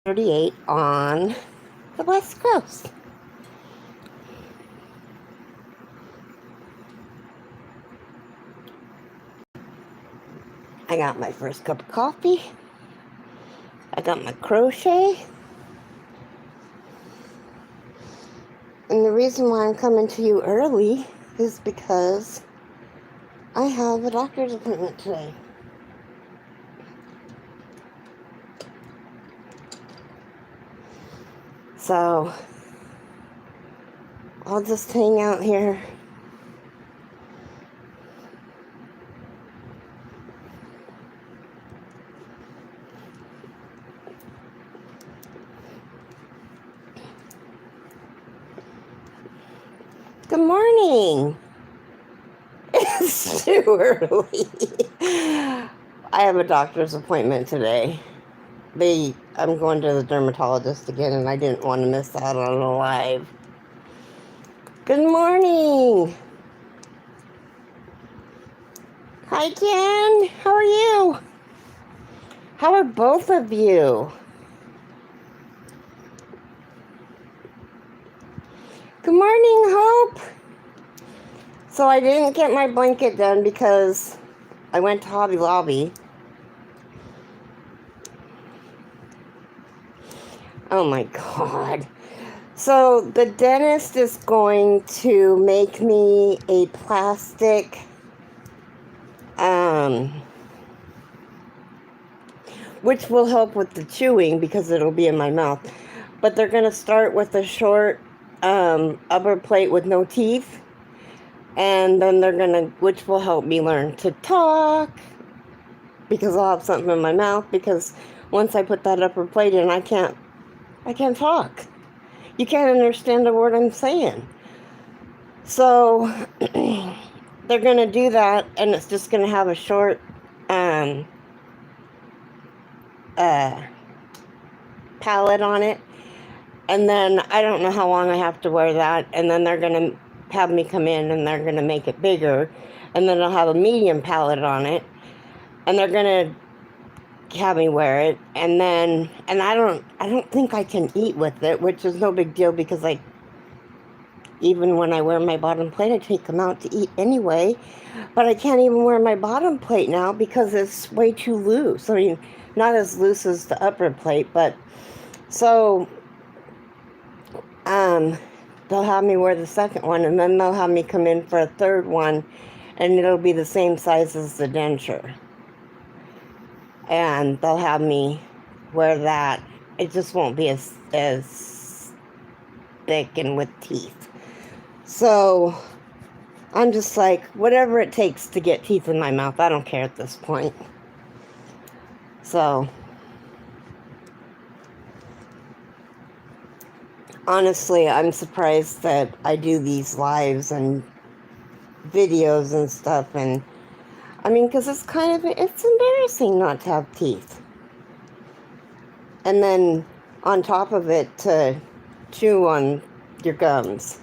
38 on the West Coast. I got my first cup of coffee. I got my crochet. And the reason why I'm coming to you early is because I have a doctor's appointment today. So I'll just hang out here. Good morning. It's too early. I have a doctor's appointment today. I'm going to the dermatologist again, and I didn't want to miss out on a live. Good morning. Hi, Jen. How are you? How are both of you? Good morning, Hope. So I didn't get my blanket done because I went to Hobby Lobby. Oh my God. So the dentist is going to make me a plastic which will help with the chewing because it'll be in my mouth. But they're going to start with a short upper plate with no teeth. And then they're going to, which will help me learn to talk because I'll have something in my mouth, because once I put that upper plate in, I can't talk. You can't understand a word I'm saying. So they're going to do that, and it's just going to have a short palette on it. And then I don't know how long I have to wear that. And then they're going to have me come in and they're going to make it bigger. And then I'll have a medium palette on it. And they're going to have me wear it. And I don't think I can eat with it, which is no big deal because even when I wear my bottom plate, I take them out to eat anyway. But I can't even wear my bottom plate now because it's way too loose. I mean, not as loose as the upper plate, but so they'll have me wear the second one, and then they'll have me come in for a third one, and it'll be the same size as the denture. And they'll have me wear that. It just won't be as thick and with teeth. So I'm just like, whatever it takes to get teeth in my mouth, I don't care at this point. So honestly, I'm surprised that I do these lives and videos and stuff, and I mean, because it's embarrassing not to have teeth. And then on top of it, to chew on your gums.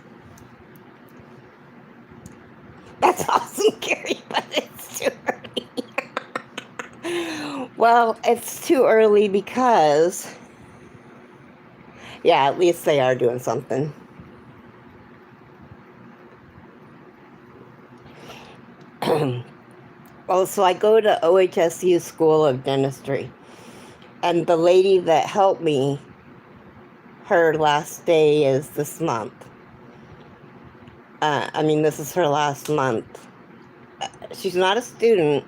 That's awesome, Keri, but it's too early. Well, it's too early because, yeah, at least they are doing something. Well, so I go to OHSU School of Dentistry. And the lady that helped me, her last day is this month. This is her last month. She's not a student.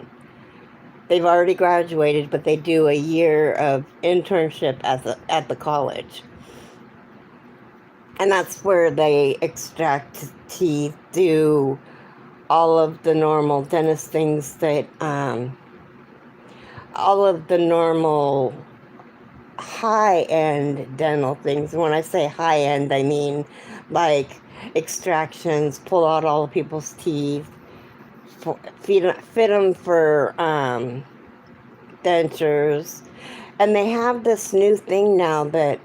They've already graduated, but they do a year of internship at the college. And that's where they extract teeth, do all of the normal dentist things that, all of the normal high-end dental things. When I say high-end, I mean like extractions, pull out all of people's teeth, fit them for dentures. And they have this new thing now that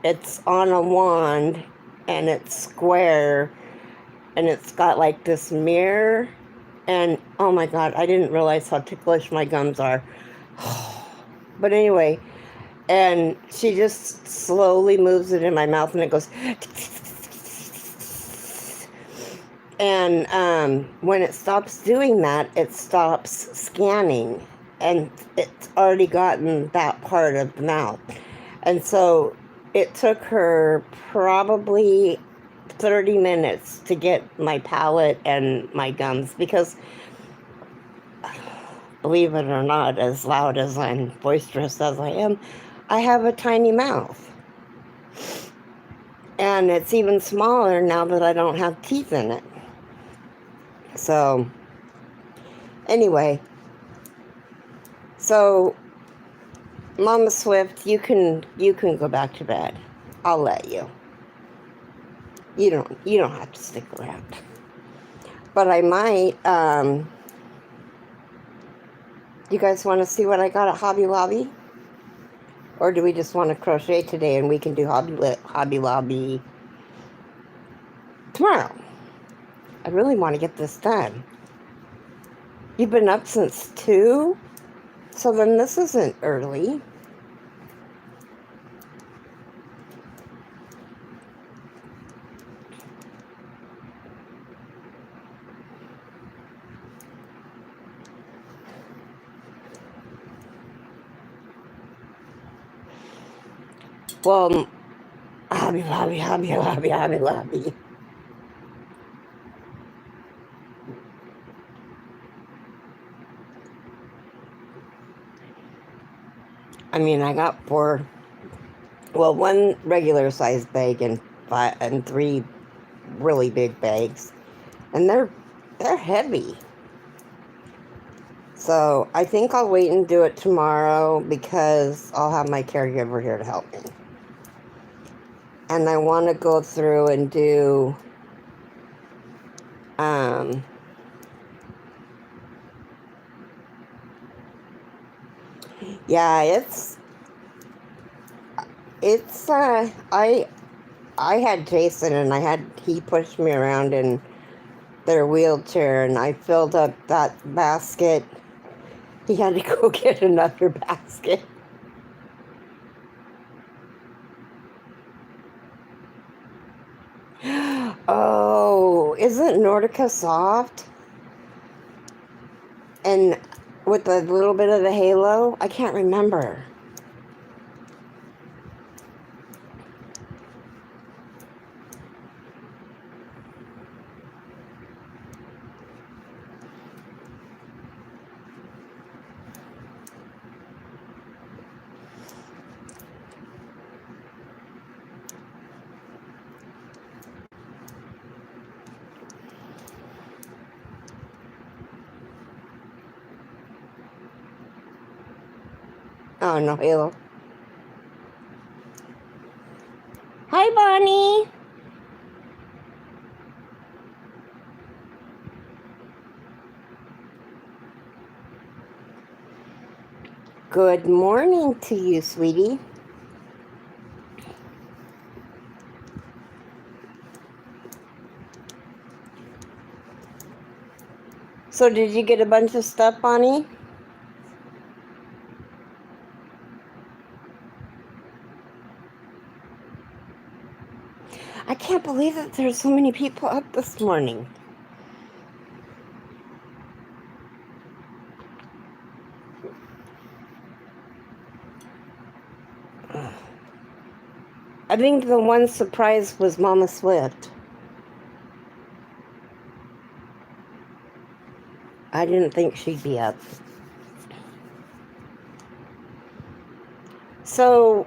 it's on a wand and it's square and it's got like this mirror. And oh my God, I didn't realize how ticklish my gums are. But anyway, And she just slowly moves it in my mouth, and it goes. And when it stops doing that, it stops scanning, and it's already gotten that part of the mouth. And so it took her probably 30 minutes to get my palate and my gums, because believe it or not, as loud as I'm boisterous as I am, I have a tiny mouth. And it's even smaller now that I don't have teeth in it. So, anyway, so Mama Swift, you can go back to bed. I'll let you. You don't have to stick around. But I might. You guys want to see what I got at Hobby Lobby? Or do we just want to crochet today and we can do Hobby Lobby tomorrow? I really want to get this done. You've been up since 2? So then this isn't early. Well, Hobby Lobby. I mean, I got 1 regular sized bag and 3 really big bags, and they're heavy. So I think I'll wait and do it tomorrow, because I'll have my caregiver here to help me. And I want to go through and do yeah, it's I had Jason, and he pushed me around in their wheelchair, and I filled up that basket. He had to go get another basket. Oh, isn't Nordica soft? And with a little bit of the halo? I can't remember. Oh, no halo. Hi, Bonnie. Good morning to you, sweetie. So did you get a bunch of stuff, Bonnie? I can't believe that there's so many people up this morning. I think the one surprise was Mama Swift. I didn't think she'd be up. So,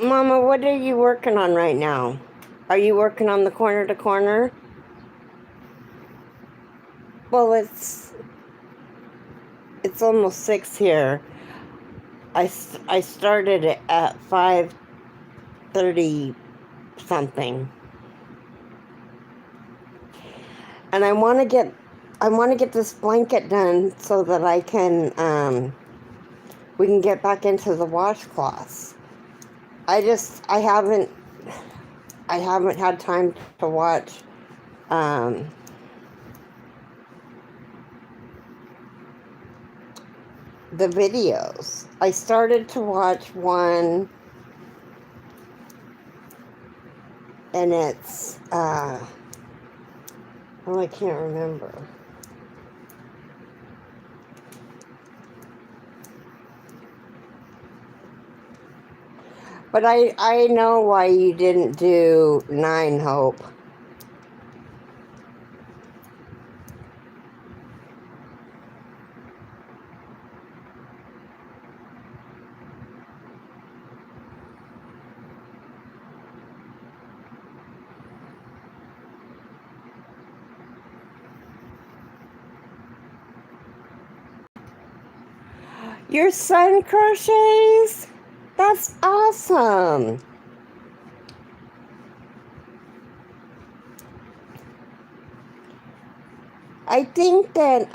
Mama, what are you working on right now? Are you working on the corner to corner? Well, it's almost 6 here. I started it at 5:30 something. And I want to get this blanket done so that I can we can get back into the washcloths. I haven't had time to watch the videos. I started to watch one, and it's, oh, I can't remember. But I know why you didn't do 9 Hope. Your son crochets? That's awesome. I think that,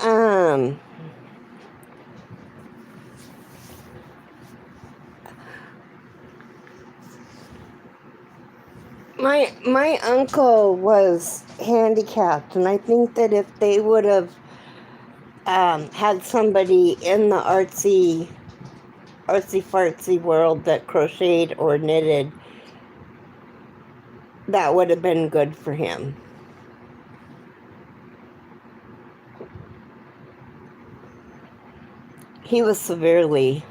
my uncle was handicapped, and I think that if they would have had somebody in the artsy fartsy world that crocheted or knitted, that would have been good for him. He was severely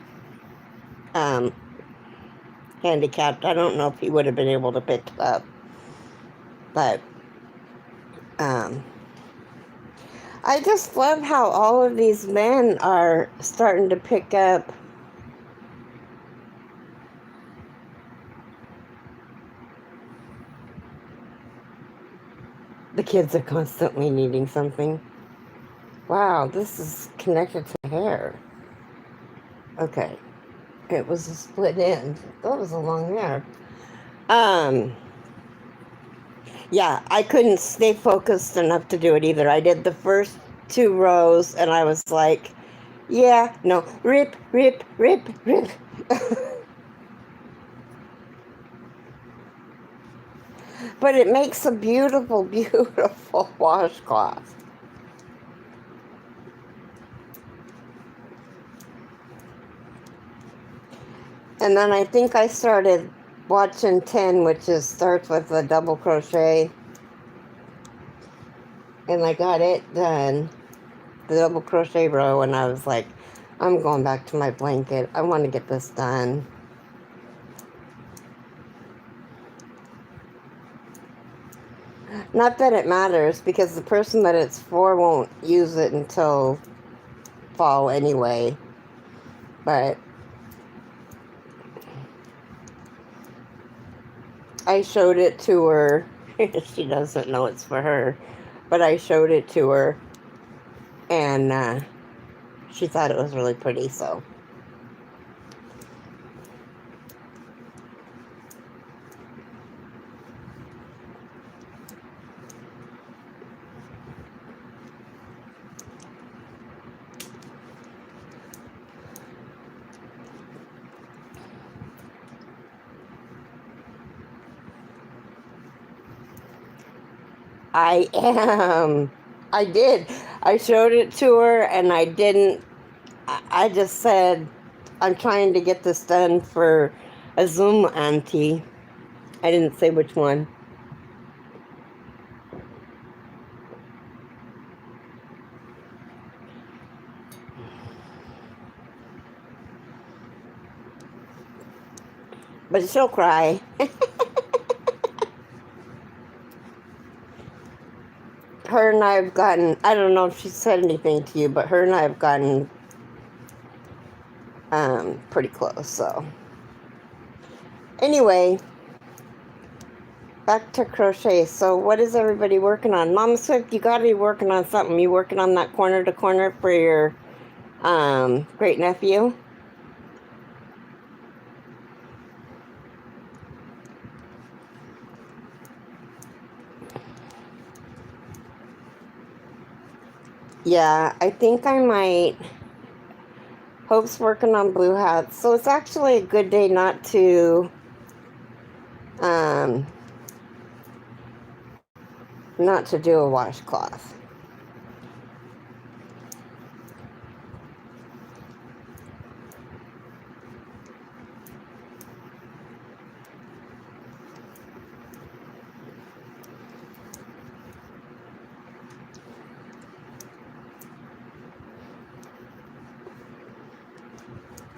handicapped. I don't know if he would have been able to pick it up, but I just love how all of these men are starting to pick up the kids are constantly needing something. Wow, this is connected to hair. Okay. It was a split end. That was a long hair. Yeah, I couldn't stay focused enough to do it either. I did the first 2 rows and I was like, yeah, no, rip, rip, rip, rip. But it makes a beautiful, beautiful washcloth. And then I think I started watching 10, which starts with a double crochet. And I got it done, the double crochet row, and I was like, I'm going back to my blanket. I want to get this done. Not that it matters, because the person that it's for won't use it until fall anyway. But I showed it to her. She doesn't know it's for her. But I showed it to her. And she thought it was really pretty, so. I am. I did. I showed it to her, and I didn't. I just said, I'm trying to get this done for a Zoom auntie. I didn't say which one. But she'll cry. Her and I have gotten, I don't know if she said anything to you, but her and I have gotten pretty close, so. Anyway, back to crochet. So what is everybody working on? Mama Swift, you gotta be working on something. You working on that corner to corner for your great nephew? Yeah, I think I might. Hope's working on blue hats. So it's actually a good day not to do a washcloth.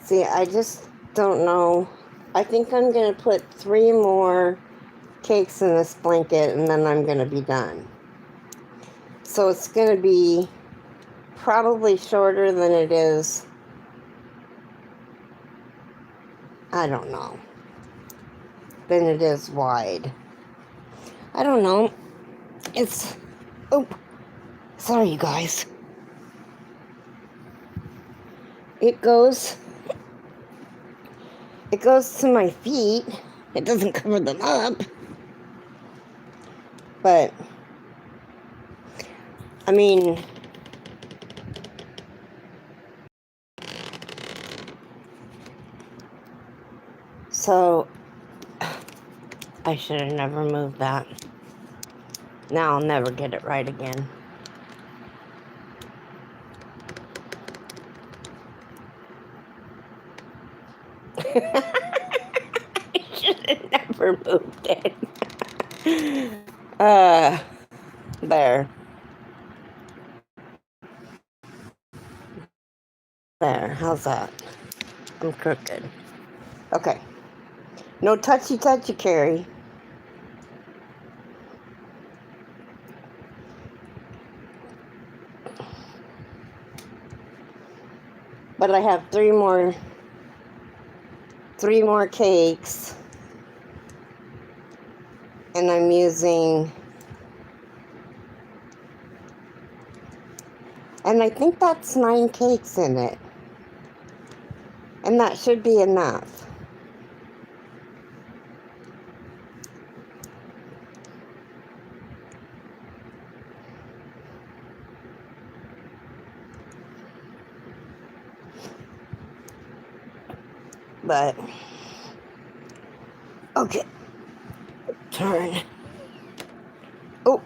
See, I just don't know. I think I'm going to put 3 more cakes in this blanket and then I'm going to be done. So it's going to be probably shorter than it is. I don't know. Than it is wide. I don't know. It's... Oh, sorry, you guys. It goes to my feet. It doesn't cover them up. But, I mean... So, I should have never moved that. Now I'll never get it right again. I should have never moved it. There. There, how's that? I'm crooked. Okay. No touchy, Keri. But I have 3 more cakes. And I'm using... And I think that's 9 cakes in it. And that should be enough. But, okay. Turn. Oh.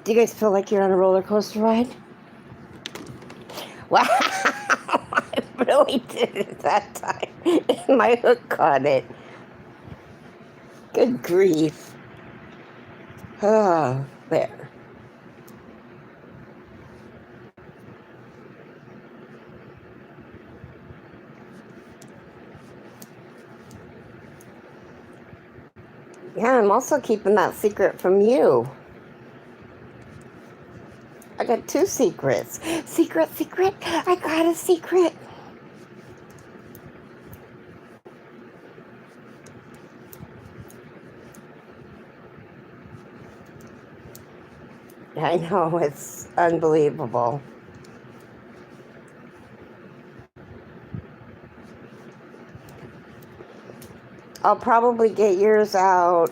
Do you guys feel like you're on a roller coaster ride? Wow. I really did it that time. My hook caught it. Good grief. Oh, there. Yeah, I'm also keeping that secret from you. I got 2 secrets. Secret. I got a secret. I know, it's unbelievable. I'll probably get yours out.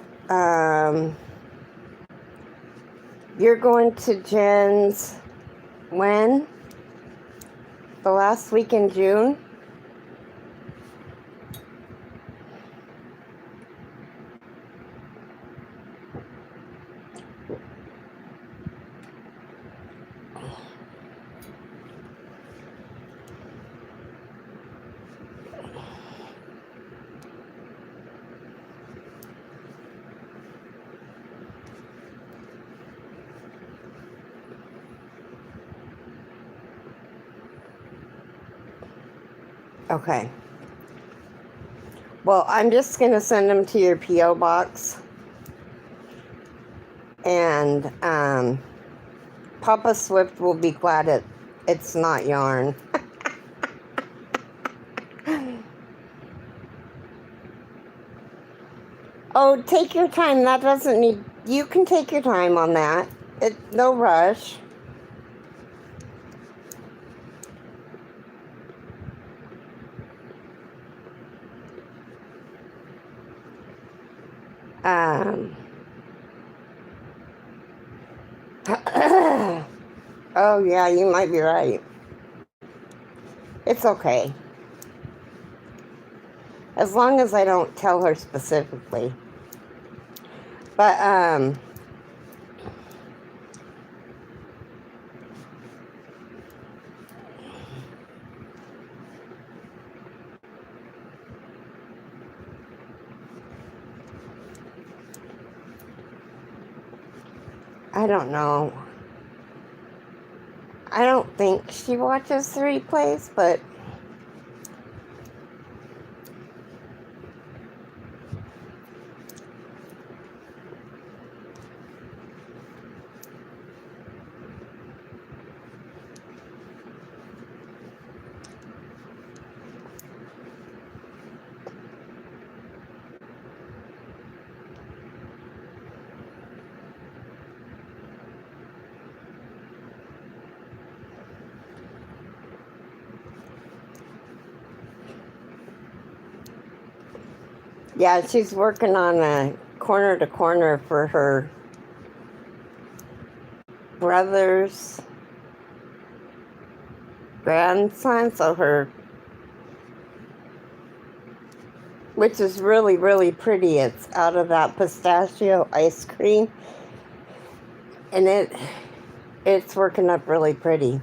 You're going to Jen's when? The last week in June? Okay. Well, I'm just going to send them to your P.O. box. And Papa Swift will be glad it's not yarn. Oh, take your time. That doesn't need... You can take your time on that. No rush. Oh, yeah, you might be right. It's okay. As long as I don't tell her specifically. But, I don't know. I don't think she watches the replays, but yeah, she's working on a corner to corner for her brother's grandson, which is really, really pretty. It's out of that pistachio ice cream, and it's working up really pretty.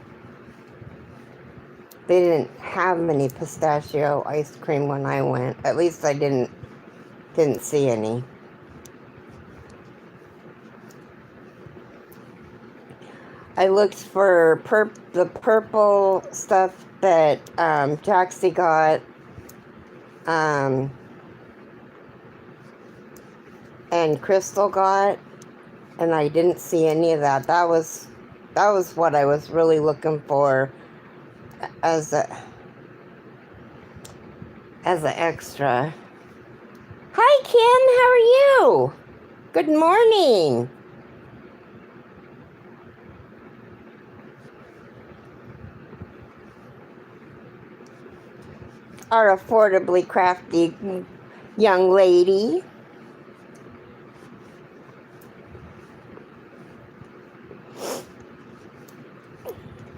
They didn't have many pistachio ice cream when I went. At least I didn't see any. I looked for the purple stuff that Jaxie got, and Crystal got, and I didn't see any of that. That was what I was really looking for as an extra. Hi, Kim. How are you? Good morning. Our affordably crafty young lady.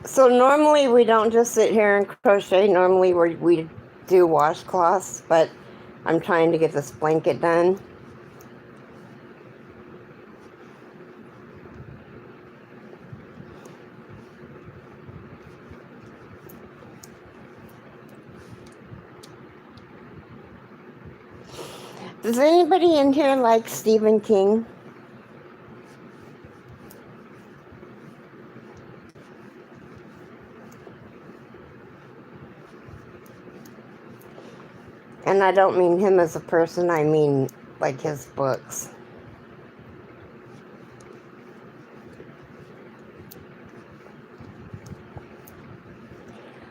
So normally we don't just sit here and crochet. Normally we do washcloths, but I'm trying to get this blanket done. Does anybody in here like Stephen King? And I don't mean him as a person, I mean like his books.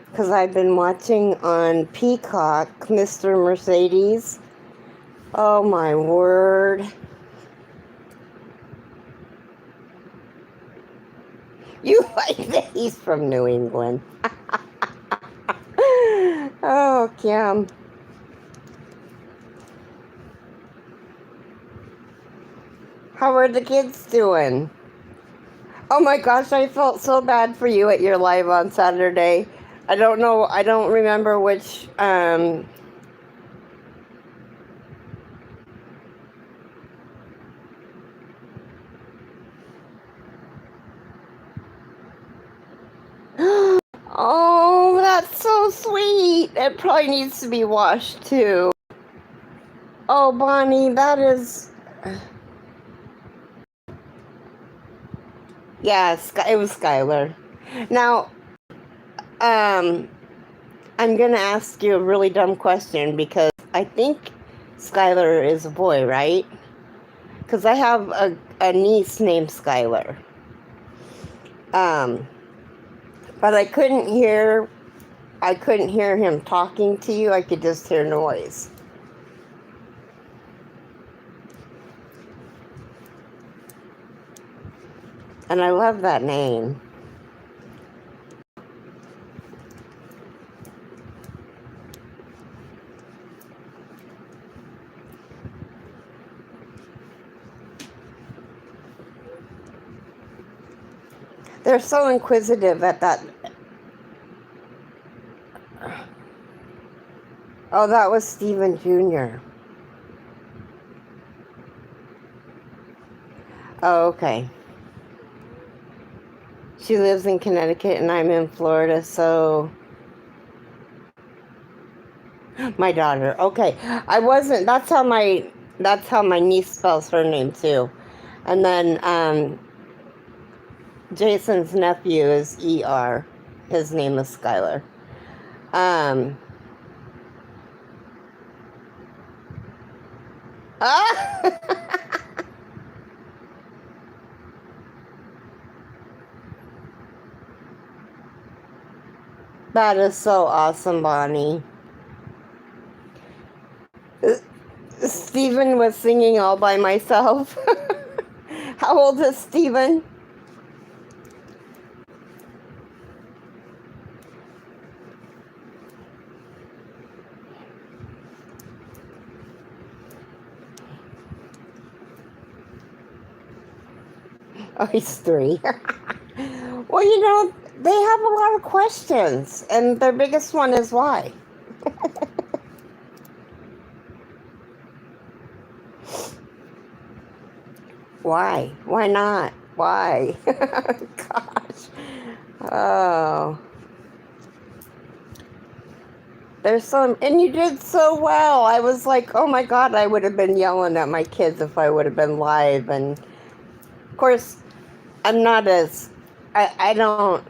Because I've been watching on Peacock, Mr. Mercedes. Oh my word. You like that he's from New England. Oh, Kim. How are the kids doing? Oh my gosh, I felt so bad for you at your live on Saturday. I don't know, I don't remember which, Oh, that's so sweet. It probably needs to be washed too. Oh, Bonnie, that is... Yeah, it was Skylar. Now, I'm going to ask you a really dumb question because I think Skylar is a boy, right? Because I have a niece named Skylar. But I couldn't hear him talking to you. I could just hear noise. And I love that name. They're so inquisitive at that. Oh, that was Stephen Jr. Oh, okay. She lives in Connecticut and I'm in Florida, so... My daughter. Okay. I wasn't... That's how my niece spells her name, too. And then, Jason's nephew is ER. His name is Skylar. Um, that is so awesome, Bonnie. Steven was singing all by myself. How old is Steven? Oh, he's 3. Well, they have a lot of questions, and their biggest one is why. Why? Why not? Why? Gosh. Oh. There's some, and you did so well. I was like, oh my God, I would have been yelling at my kids if I would have been live. And of course, I'm not as, I don't.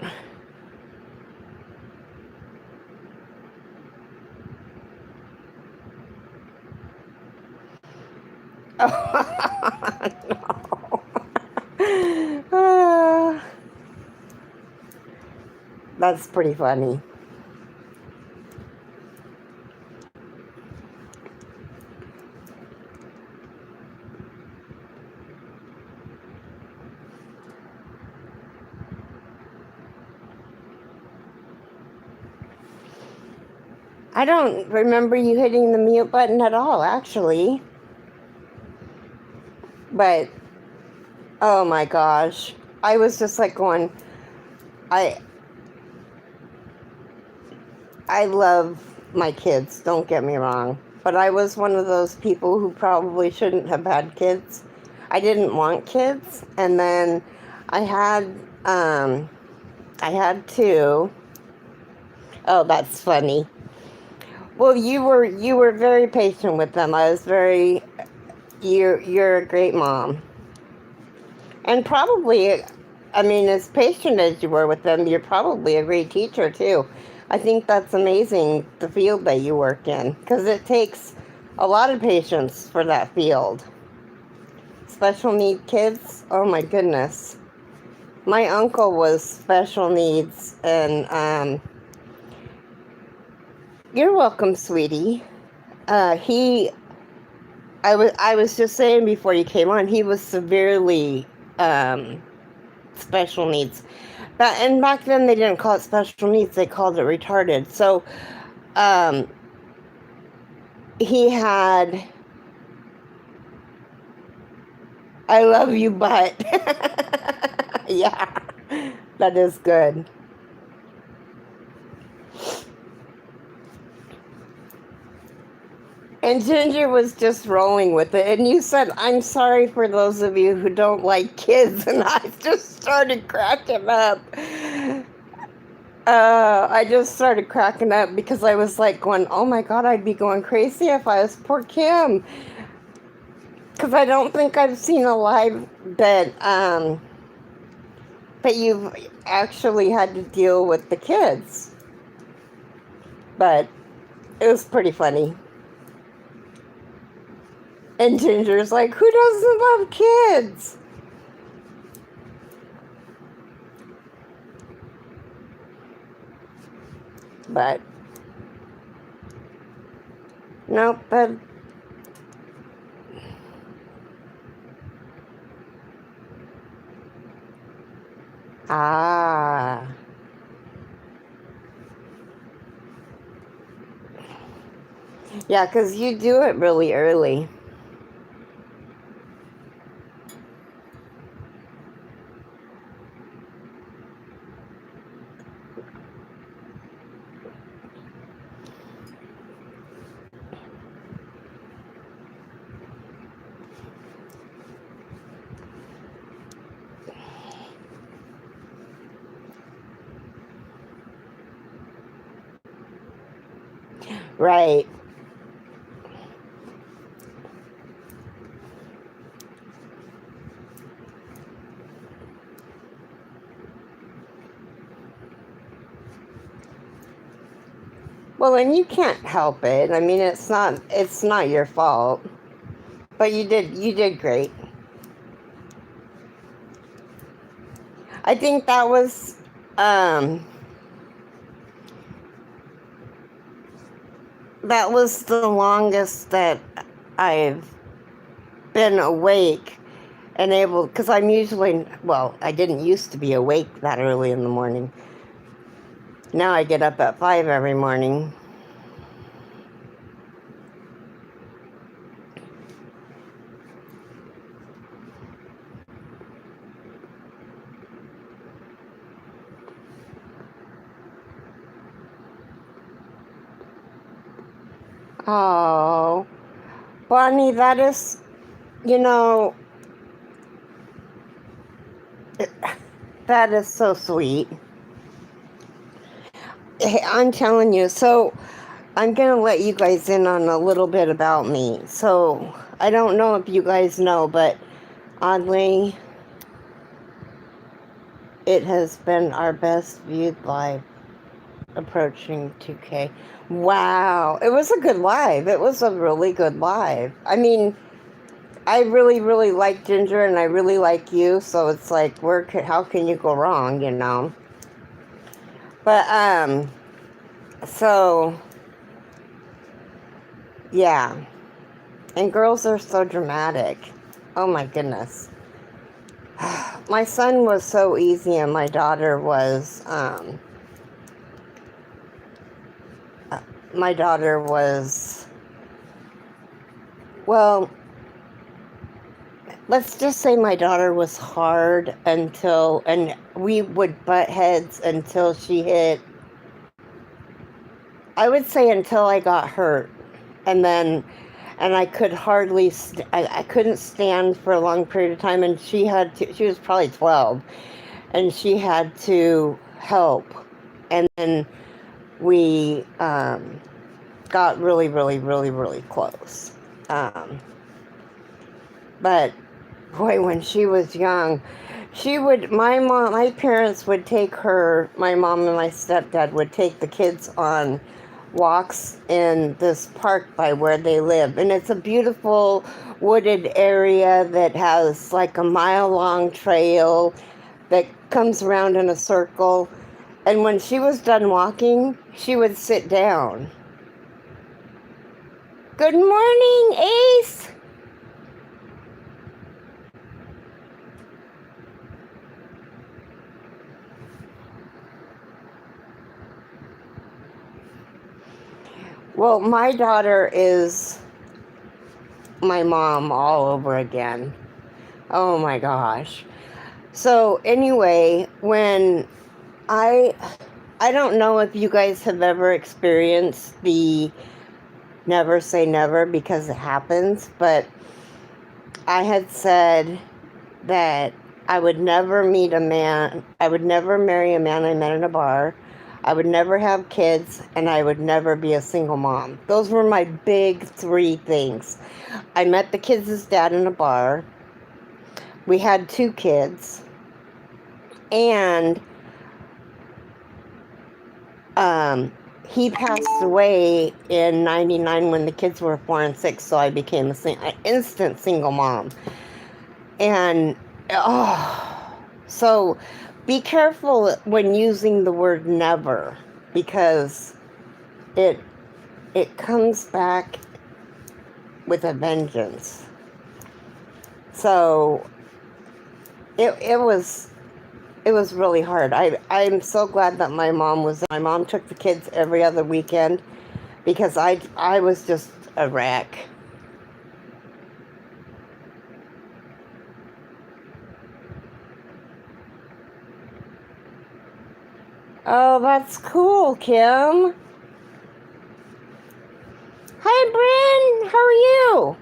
Oh, no. That's pretty funny. I don't remember you hitting the mute button at all, actually. But, oh my gosh. I was just like going, I love my kids, don't get me wrong. But I was one of those people who probably shouldn't have had kids. I didn't want kids. And then I had 2. Oh, that's funny. Well, you were very patient with them. You're a great mom. And probably, I mean, as patient as you were with them, you're probably a great teacher too. I think that's amazing, the field that you work in, because it takes a lot of patience for that field. Special need kids, oh my goodness. My uncle was special needs, and you're welcome, sweetie. I was just saying before you came on, he was severely special needs. And back then they didn't call it special needs, they called it retarded. So he had, I love you, but yeah, that is good. And Ginger was just rolling with it. And you said, I'm sorry for those of you who don't like kids. And I just started cracking up. I just started cracking up because I was like going, oh my God, I'd be going crazy if I was poor Kim. Because I don't think I've seen a live that you've actually had to deal with the kids. But it was pretty funny. And Ginger's like, who doesn't love kids? But nope, but yeah, because you do it really early. Right. Well, and you can't help it. I mean, it's not your fault. But you did great. I think that was the longest that I've been awake and able, because I'm usually, well, I didn't used to be awake that early in the morning. Now I get up at 5 every morning. Oh, Bonnie, that is, you know, that is so sweet. Hey, I'm telling you, so I'm going to let you guys in on a little bit about me. So, I don't know if you guys know, but oddly, it has been our best viewed live, approaching 2K. Wow, it was a good live. It was a really good live. I mean, I really, really like Ginger, and I really like you, so it's like, how can you go wrong, you know? But, so, yeah. And girls are so dramatic. Oh my goodness. My son was so easy, and my daughter was, well, let's just say my daughter was hard and we would butt heads until she hit, I would say until I got hurt. And I could hardly, I couldn't stand for a long period of time, and she was probably 12, and she had to help. And then we got really, really, really, really close. But boy, when she was young, my parents would take her, my mom and my stepdad would take the kids on walks in this park by where they live. And it's a beautiful wooded area that has like a mile-long trail that comes around in a circle. And when she was done walking, she would sit down. Good morning, Ace! Well, my daughter is my mom all over again. Oh my gosh. So anyway, when I don't know if you guys have ever experienced the never say never, because it happens, but I had said that I would never marry a man I met in a bar. I would never have kids, and I would never be a single mom. Those were my big 3 things. I met the kids' dad in a bar. We had 2 kids. And he passed away in 99 when the kids were 4 and 6, so I became an instant single mom. And, so be careful when using the word never, because it comes back with a vengeance. So it was really hard. I'm so glad that my mom took the kids every other weekend, because I was just a wreck. Oh, that's cool, Kim. Hi, Bryn. How are you?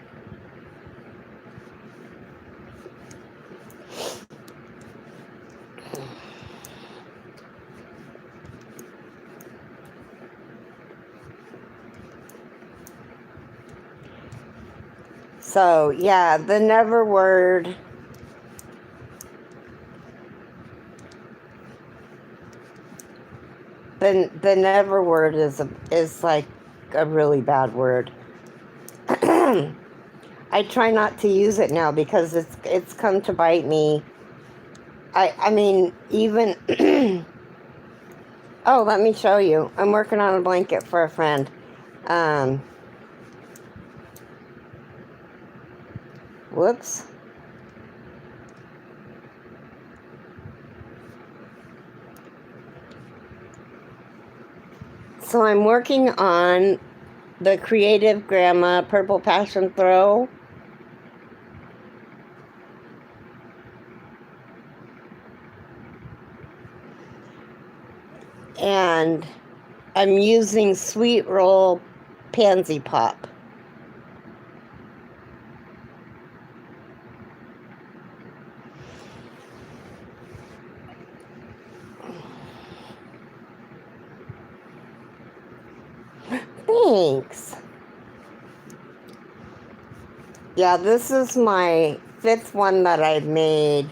So, yeah, the never word. the never word is like a really bad word. I try not to use it now because it's come to bite me. I mean, even oh, let me show you. I'm working on a blanket for a friend. Whoops. So I'm working on the Creative Grandma Purple Passion Throw. And I'm using Sweet Roll Pansy Pop. Thanks. Yeah, this is my 5th one that I've made.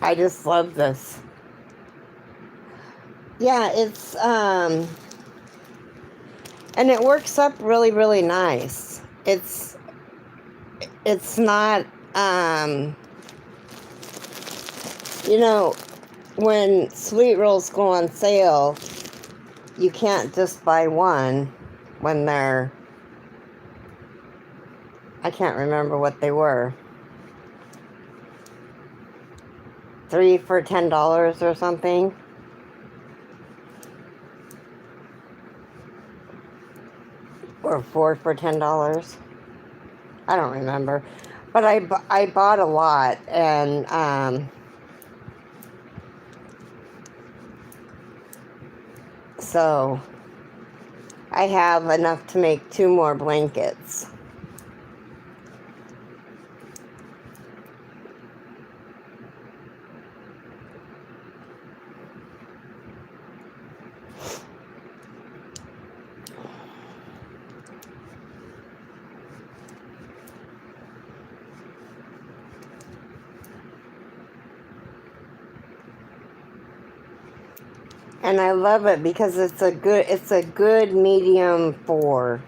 I just love this. Yeah, and it works up really, really nice. It's not, you know, when sweet rolls go on sale, you can't just buy one when they're, I can't remember what they were. 3 for $10 or something. Or 4 for $10. I don't remember. But I bought a lot, and so I have enough to make 2 more blankets. And I love it because it's a good medium 4.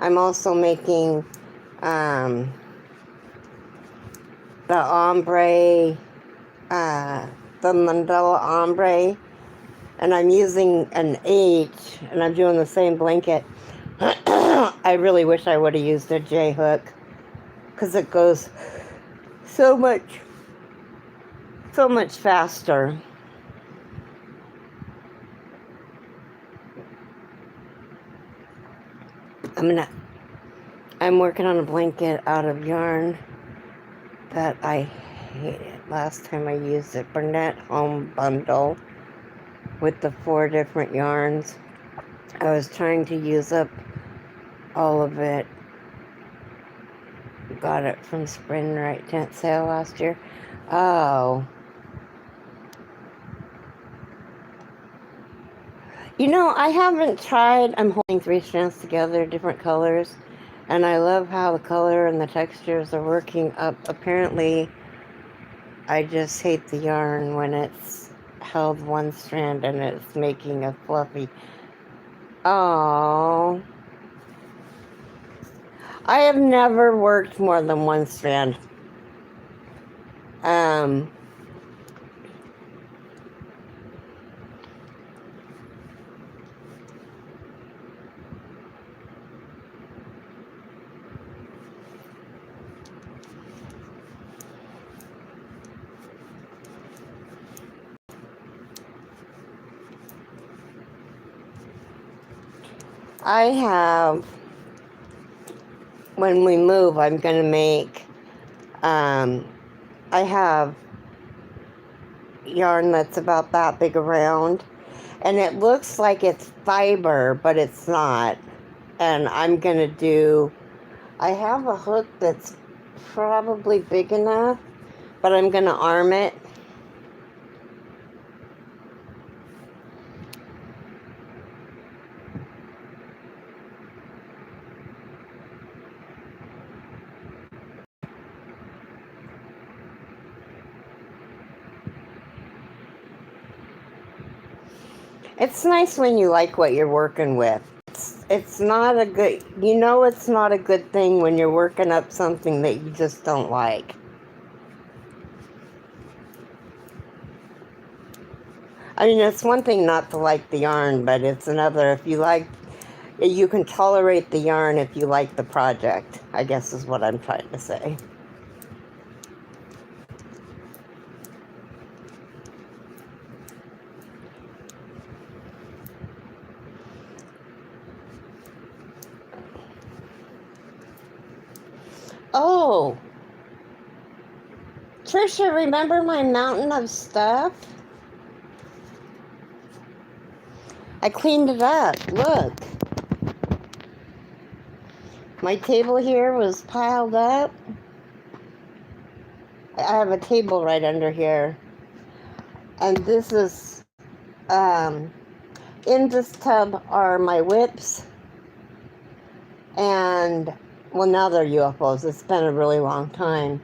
I'm also making the ombre, the mandala ombre, and I'm using an H, and I'm doing the same blanket. I really wish I would have used a J hook because it goes so much faster. I'm working on a blanket out of yarn that I hated last time I used it. Burnett Home Bundle with the 4 different yarns. I was trying to use up all of it. Got it from Spring Right Tent Sale last year. Oh. You know, I haven't tried. I'm holding 3 strands together, different colors. And I love how the color and the textures are working up. Apparently, I just hate the yarn when it's held 1 strand and it's making a fluffy. Oh. I have never worked more than 1 strand. I have, when we move, I'm going to make, I have yarn that's about that big around, and it looks like it's fiber, but it's not. And I'm going to do, I have a hook that's probably big enough, but I'm going to arm it. It's nice when you like what you're working with. It's not a good, it's not a good thing when you're working up something that you just don't like. I mean, it's one thing not to like the yarn, but it's another if you can tolerate the yarn if you like the project, I guess is what I'm trying to say. Oh, Trisha, remember my mountain of stuff? I cleaned it up. Look. My table here was piled up. I have a table right under here. And this is, in this tub are my whips. And, well, now they're UFOs. It's been a really long time.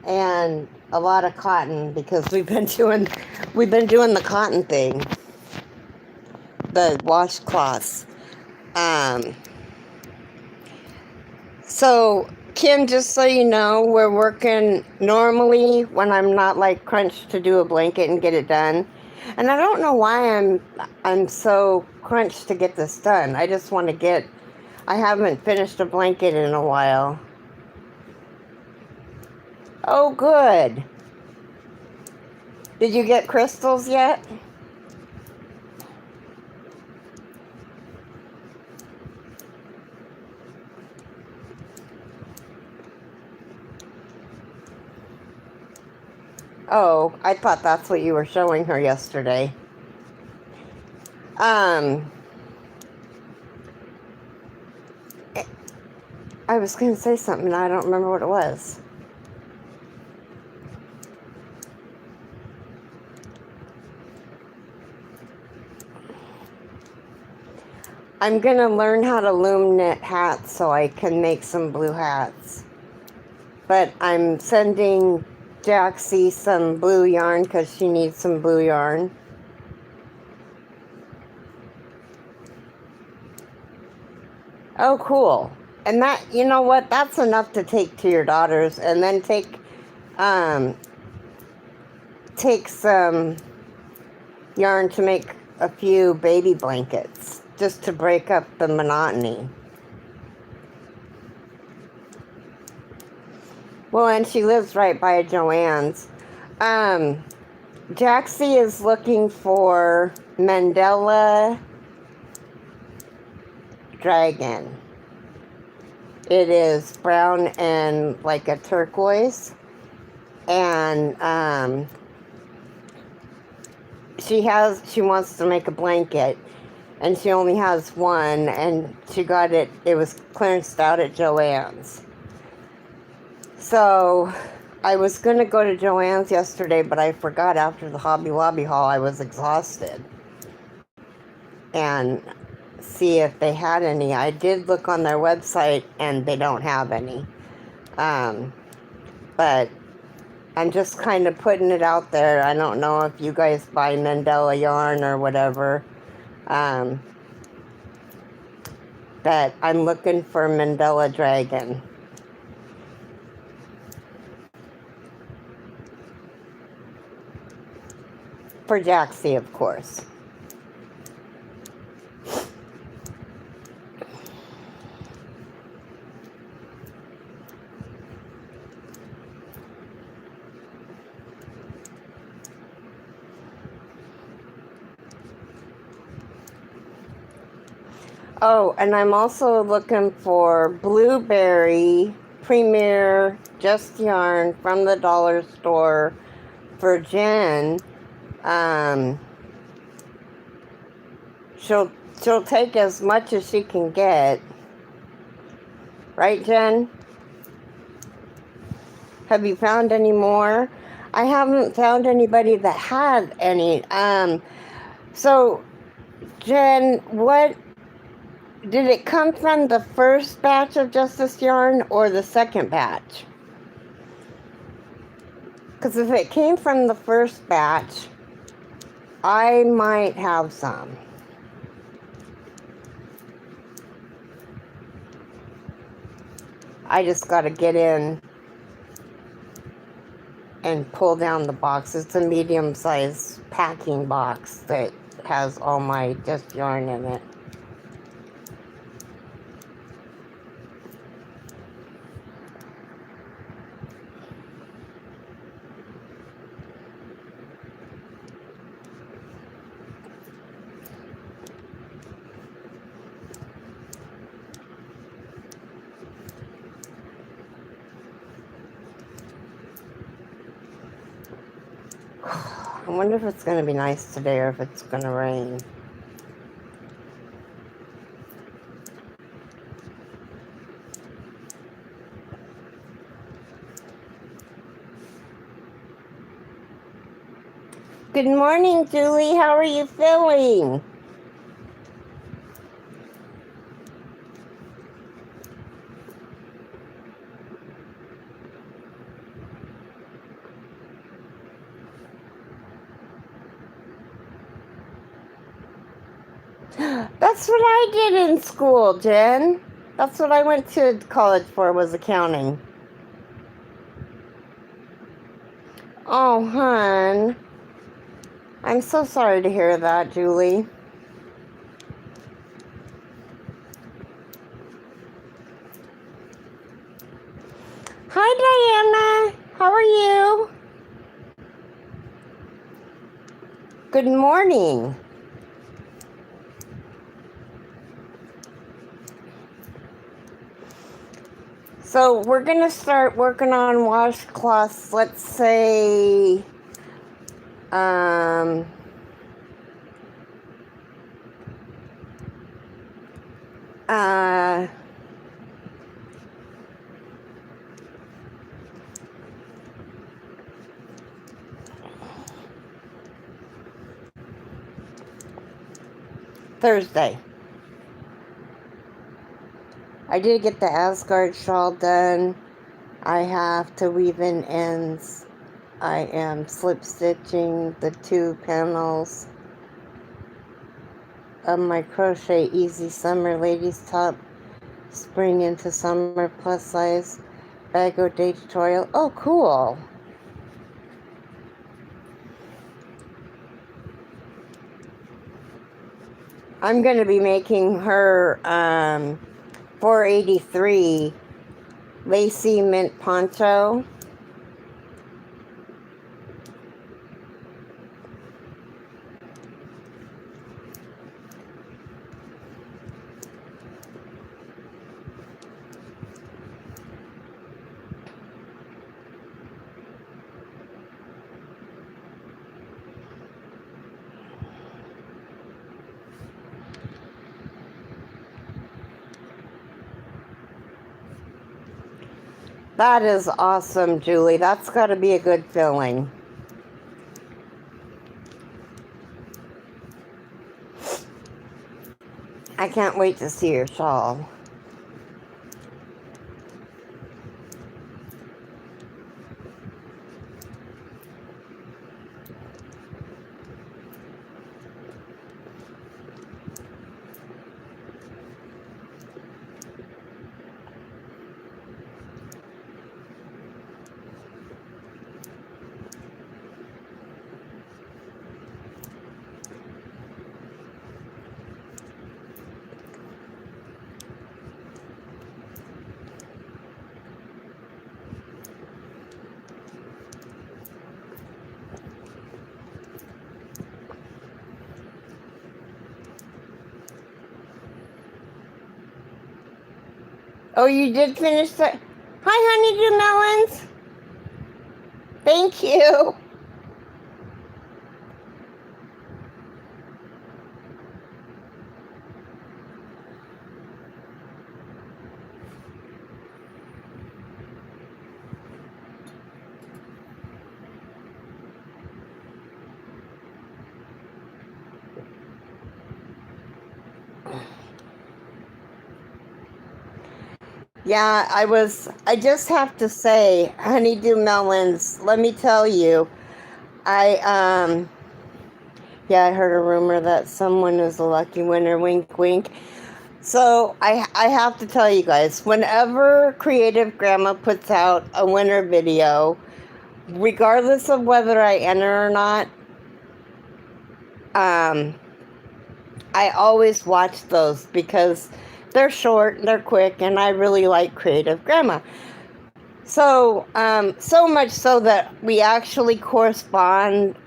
And a lot of cotton because we've been doing the cotton thing. The washcloths. So, Kim, just so you know, we're working normally when I'm not like crunched to do a blanket and get it done. And I don't know why I'm so crunched to get this done. I just want to I haven't finished a blanket in a while. Oh, good. Did you get crystals yet? Oh, I thought that's what you were showing her yesterday. I was going to say something and I don't remember what it was. I'm going to learn how to loom knit hats so I can make some blue hats. But I'm sending Jaxie some blue yarn because she needs some blue yarn. Oh, cool. And that, you know what? That's enough to take to your daughters and then take some yarn to make a few baby blankets just to break up the monotony. Well, and she lives right by Joann's. Jaxie is looking for Mandela Dragon. It is brown and like a turquoise. And she wants to make a blanket. And she only has one. And she got it was clearanced out at Joann's. So I was going to go to Joann's yesterday, but I forgot after the Hobby Lobby haul I was exhausted. And see if they had any. I did look on their website and they don't have any. But I'm just kind of putting it out there. I don't know if you guys buy Mandela yarn or whatever. But I'm looking for Mandela Dragon. For Jaxie, of course. Oh, and I'm also looking for Blueberry Premier Just Yarn from the dollar store for Jen. She'll take as much as she can get. Right, Jen? Have you found any more? I haven't found anybody that had any. So, Jen, what... Did it come from the first batch of Justice Yarn or the second batch? Because if it came from the first batch, I might have some. I just got to get in and pull down the box. It's a medium-sized packing box that has all my just yarn in it. I wonder if it's going to be nice today or if it's going to rain. Good morning, Julie. How are you feeling? That's what I did in school, Jen. That's what I went to college for, was accounting. Oh, hon. I'm so sorry to hear that, Julie. Hi, Diana. How are you? Good morning. So we're going to start working on washcloths, let's say, Thursday. I did get the Asgard shawl done. I have to weave in ends. I am slip stitching the 2 panels of my crochet easy summer ladies top spring into summer plus size Bago day tutorial. Oh, cool. I'm going to be making her 483 lacy mint poncho. That is awesome, Julie. That's got to be a good feeling. I can't wait to see your shawl. Oh, you did finish that? Hi, honeydew melons. Thank you. Yeah, I just have to say, honeydew melons, let me tell you, Yeah, I heard a rumor that someone is a lucky winner, wink, wink. So I have to tell you guys, whenever Creative Grandma puts out a winner video, regardless of whether I enter or not, I always watch those because they're short, they're quick, and I really like Creative Grandma. So, so much so that we actually correspond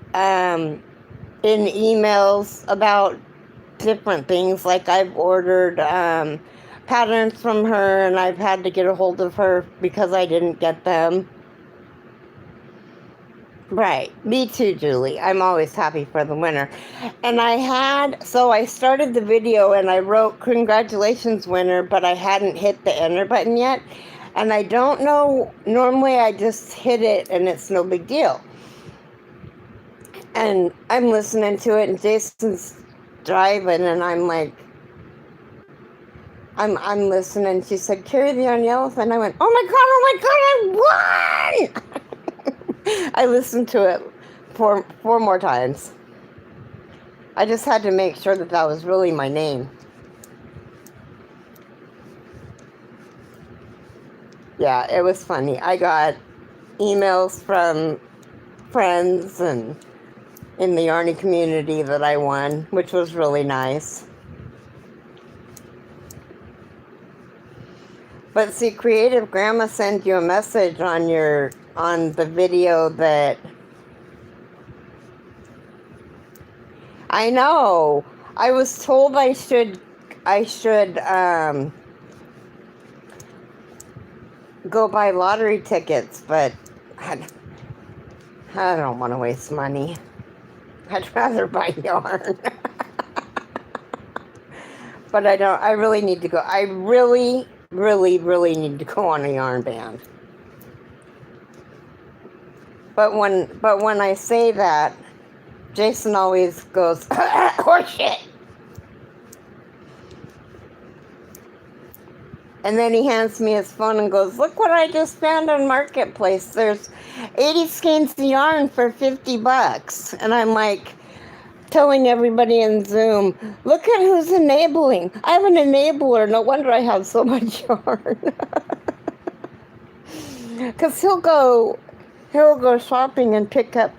in emails about different things. Like I've ordered patterns from her, and I've had to get a hold of her because I didn't get them. Right, me too, Julie. I'm always happy for the winner. And so I started the video and I wrote congratulations winner, but I hadn't hit the enter button yet. And I don't know, normally I just hit it and it's no big deal. And I'm listening to it and Jason's driving and I'm like, I'm listening. She said, Keri the Yarny Elephant. I went, oh my God, I won! I listened to it four more times. I just had to make sure that that was really my name. Yeah, it was funny. I got emails from friends and in the Yarny community that I won, which was really nice. But see, Creative Grandma sent you a message on the video that I know. I was told I should go buy lottery tickets, but I don't want to waste money. I'd rather buy yarn. But I really need to go. I really need to go on a yarn band. But when I say that, Jason always goes, horseshit. And then he hands me his phone and goes, look what I just found on Marketplace. There's 80 skeins of yarn for $50. And I'm like, telling everybody in Zoom, look at who's enabling. I have an enabler. No wonder I have so much yarn. Because he'll go shopping and pick up,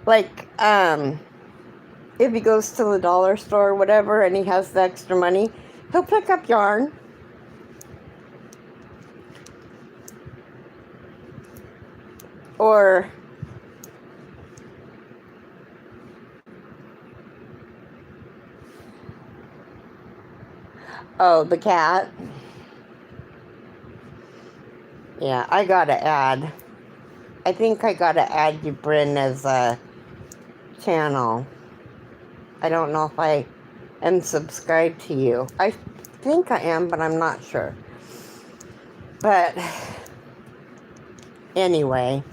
like, if he goes to the dollar store or whatever and he has the extra money, he'll pick up yarn. Or oh, the cat. Yeah, I gotta add. I think I gotta add you, Bryn, as a channel. I don't know if I am subscribed to you. I think I am, but I'm not sure. But anyway.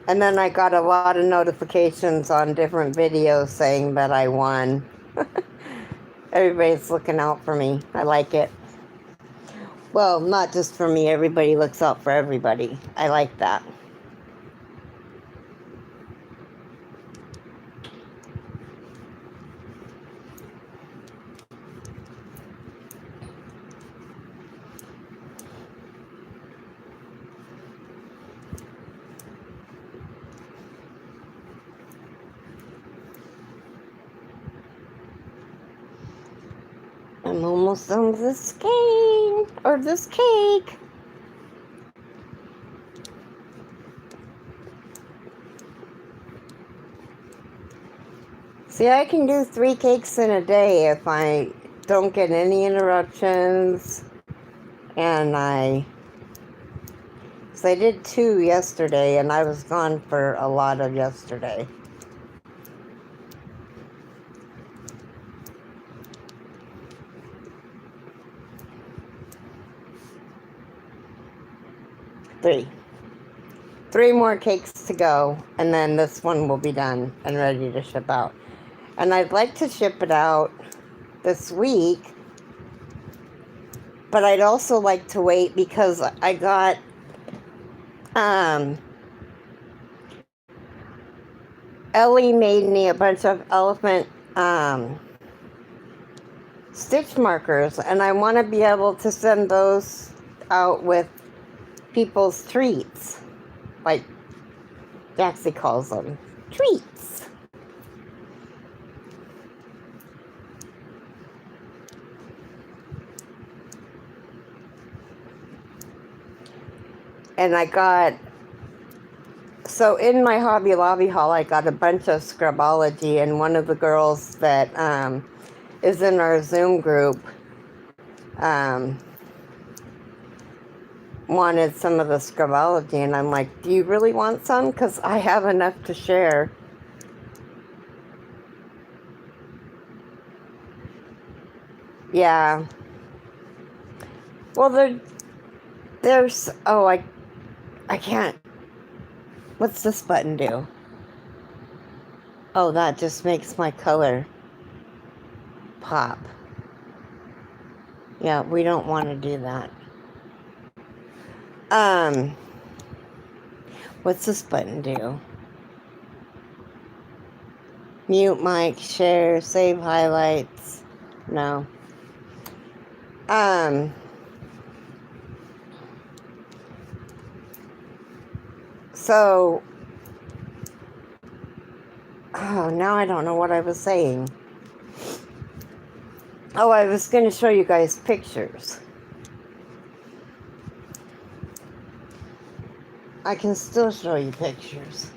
And then I got a lot of notifications on different videos saying that I won. Everybody's looking out for me. I like it. Well, not just for me. Everybody looks out for everybody. I like that. I'm almost done with this skein, or this cake. See, I can do 3 cakes in a day if I don't get any interruptions. And so I did 2 yesterday, and I was gone for a lot of yesterday. Three more cakes to go, and then this one will be done and ready to ship out. And I'd like to ship it out this week, but I'd also like to wait because I got Ellie made me a bunch of elephant stitch markers, and I want to be able to send those out with people's treats, like Jaxie calls them, treats. And I got, so in my Hobby Lobby haul, I got a bunch of Scrubology, and one of the girls that is in our Zoom group wanted some of the Scrubology, and I'm like, do you really want some? Because I have enough to share. Yeah. Well, there's, oh, I can't. What's this button do? Oh, that just makes my color pop. Yeah, we don't want to do that. What's this button do? Mute mic, share, save highlights. No. So, oh, now I don't know what I was saying. Oh, I was going to show you guys pictures. I can still show you pictures.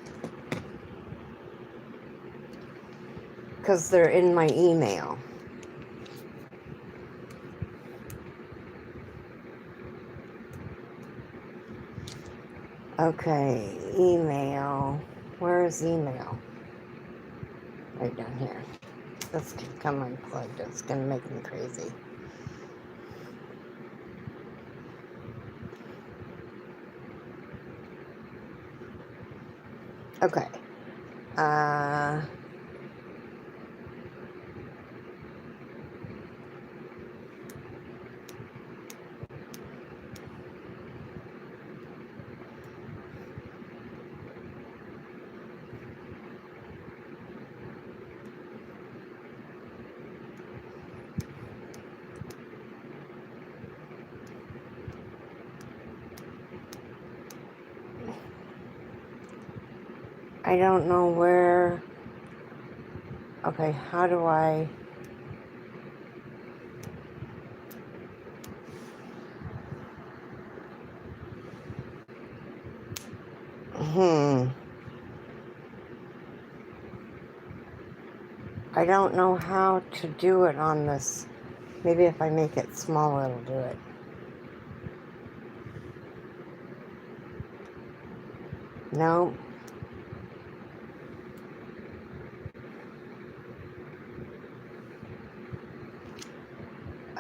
Because they're in my email. Okay, email. Where is email? Right down here. This can come unplugged. It's going to make me crazy. Okay. I don't know where. Okay, how do I... I don't know how to do it on this. Maybe if I make it small, it'll do it. No.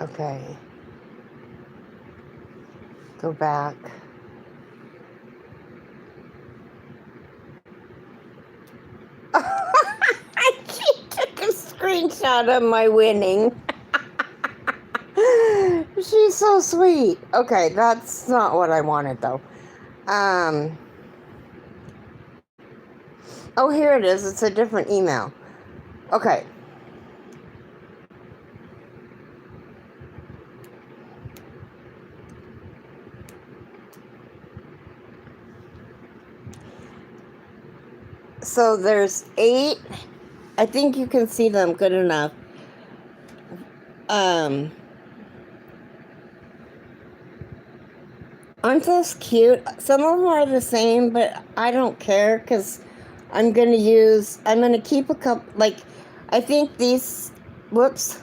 Okay. Go back. She took a screenshot of my winning. She's so sweet. Okay, that's not what I wanted though. Oh, here it is. It's a different email. Okay. So there's 8. I think you can see them good enough. Aren't those cute? Some of them are the same, but I don't care because I'm going to keep a couple, like, I think these, whoops.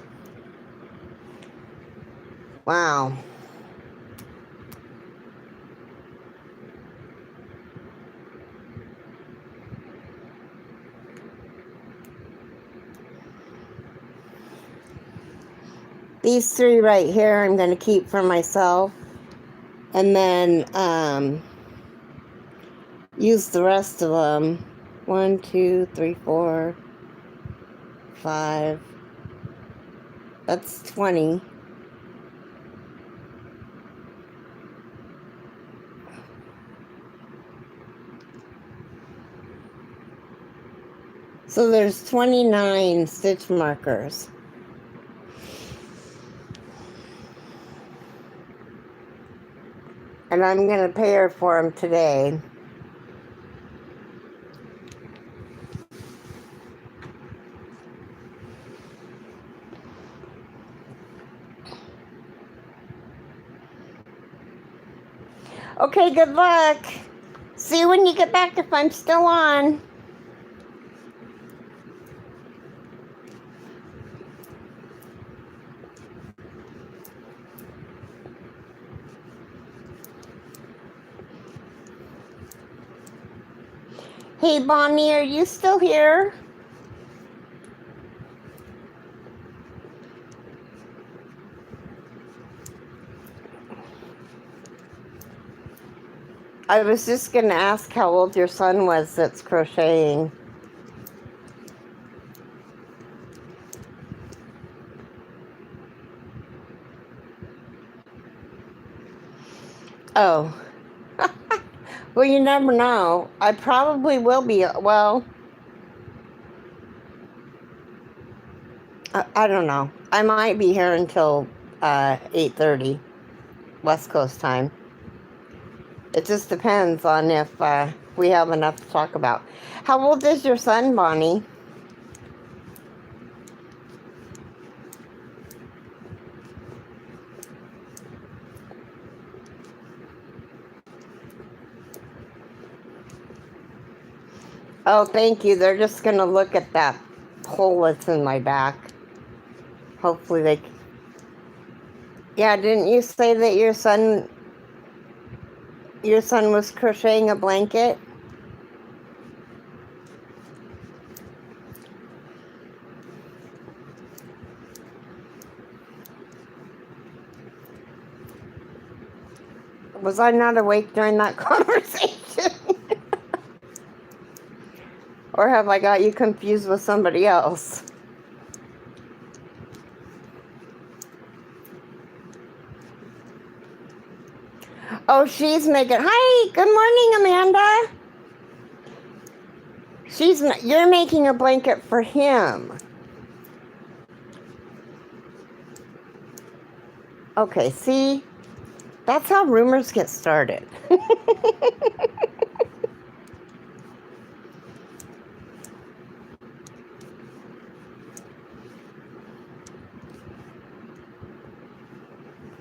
Wow. These 3 right here I'm going to keep for myself. And then use the rest of them. 1, 2, 3, 4, 5. That's 20. So there's 29 stitch markers. And I'm going to pay her for them today. Okay, good luck. See you when you get back if I'm still on. Hey, Bonnie, are you still here? I was just going to ask how old your son was that's crocheting. Oh. Well, you never know. I probably will be, well, I don't know. I might be here until 8:30 West Coast time. It just depends on if we have enough to talk about. How old is your son, Bonnie? Oh, thank you. They're just going to look at that hole that's in my back. Hopefully they... Yeah, didn't you say that your son was crocheting a blanket? Was I not awake during that conversation? Or have I got you confused with somebody else? Oh, she's making... Hi, good morning, Amanda. You're making a blanket for him. Okay, see? That's how rumors get started.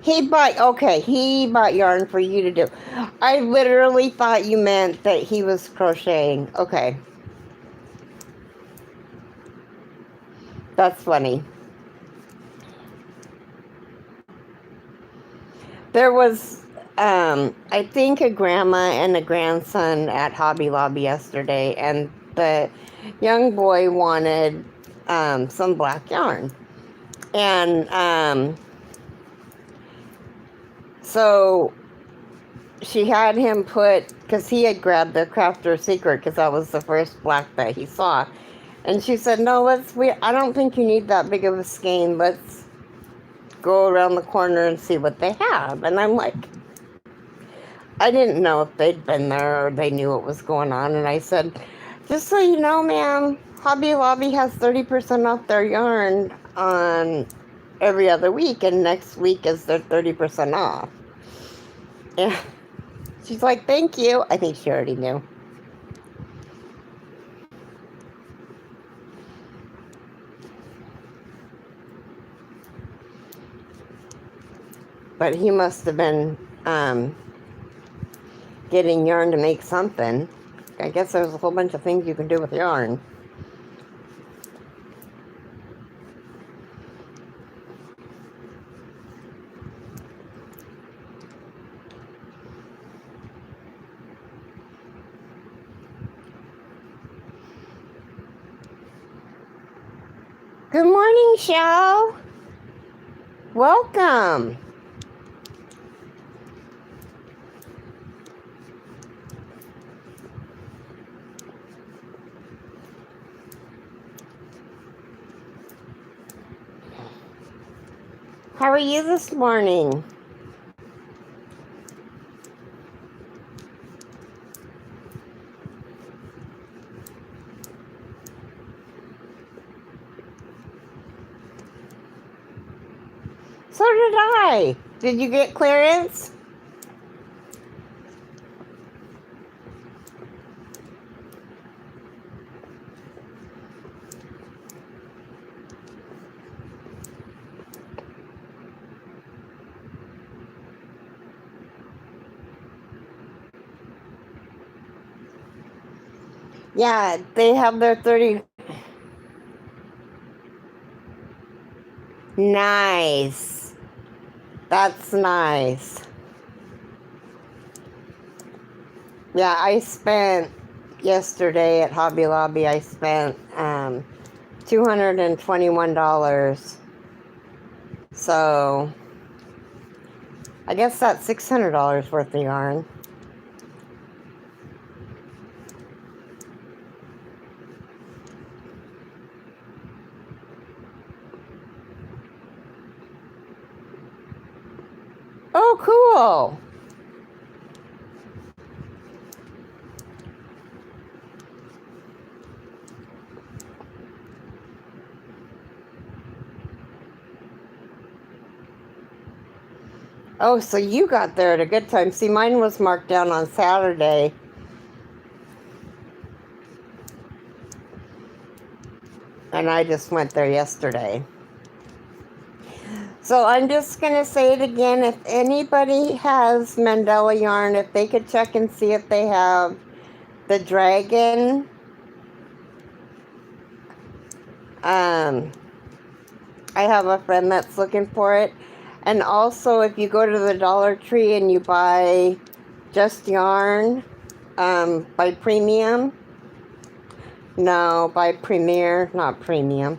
He bought yarn for you to do. I literally thought you meant that he was crocheting. Okay. That's funny. There was, I think, a grandma and a grandson at Hobby Lobby yesterday, and the young boy wanted some black yarn. And so she had him put, because he had grabbed the Crafter Secret, because that was the first black that he saw. And she said, no, I don't think you need that big of a skein. Let's go around the corner and see what they have. And I'm like, I didn't know if they'd been there or they knew what was going on. And I said, just so you know, ma'am, Hobby Lobby has 30% off their yarn on every other week. And next week is their 30% off. Yeah. She's like, thank you. I think she already knew. But he must have been getting yarn to make something. I guess there's a whole bunch of things you can do with yarn. Good morning, Shell. Welcome. How are you this morning? So did I. Did you get clearance? Yeah, they have their 30. Nice. That's nice. Yeah, I spent yesterday at Hobby Lobby, I spent $221. So I guess that's $600 worth of yarn. Oh, cool. Oh, so you got there at a good time. See, mine was marked down on Saturday. And I just went there yesterday. So I'm just going to say it again. If anybody has Mandela yarn, if they could check and see if they have the dragon. I have a friend that's looking for it. And also, if you go to the Dollar Tree and you buy Just Yarn by Premium. No, by Premier, not Premium.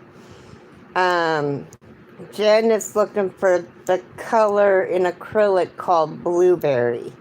Jen is looking for the color in acrylic called Blueberry.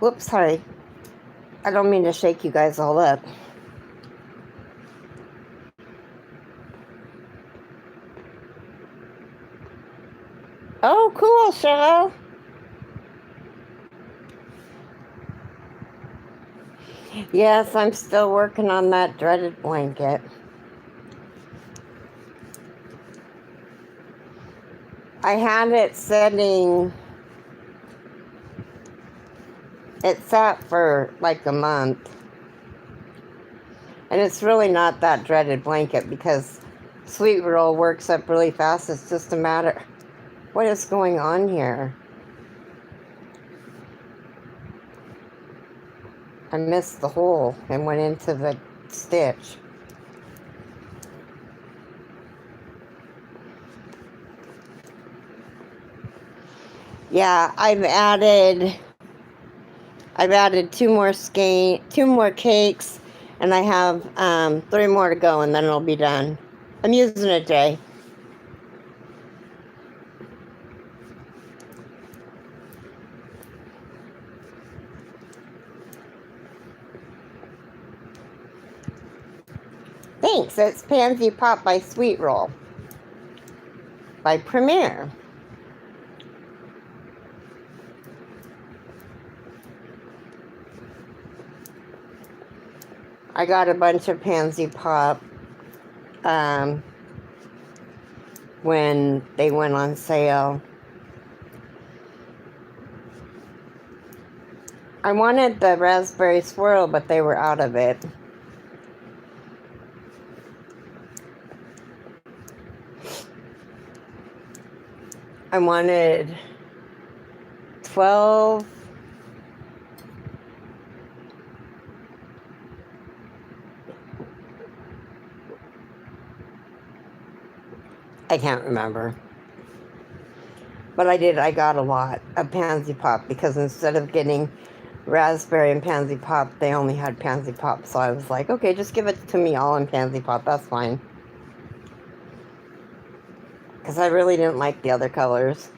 Whoops, sorry. I don't mean to shake you guys all up. Oh, cool, Cheryl. Yes, I'm still working on that dreaded blanket. I had it setting. It sat for like a month. And it's really not that dreaded blanket because Sweet Roll works up really fast. It's just a matter. What is going on here? I missed the hole and went into the stitch. Yeah, I've added two more cakes, and I have 3 more to go, and then it'll be done. I'm using it today. Thanks. It's Pansy Pop by Sweet Roll by Premier. I got a bunch of Pansy Pop when they went on sale. I wanted the raspberry swirl, but they were out of it. I wanted 12 I can't remember. But I got a lot of pansy pop because instead of getting raspberry and pansy pop, they only had pansy pop. So I was like, okay, just give it to me all in pansy pop. That's fine. Because I really didn't like the other colors.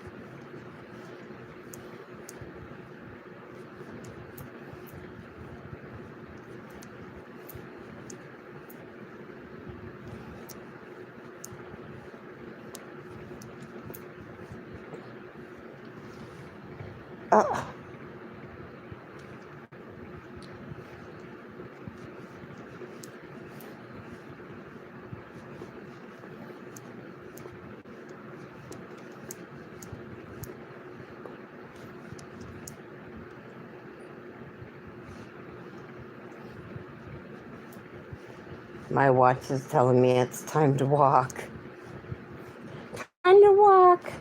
Oh. My watch is telling me it's time to walk. Time to walk.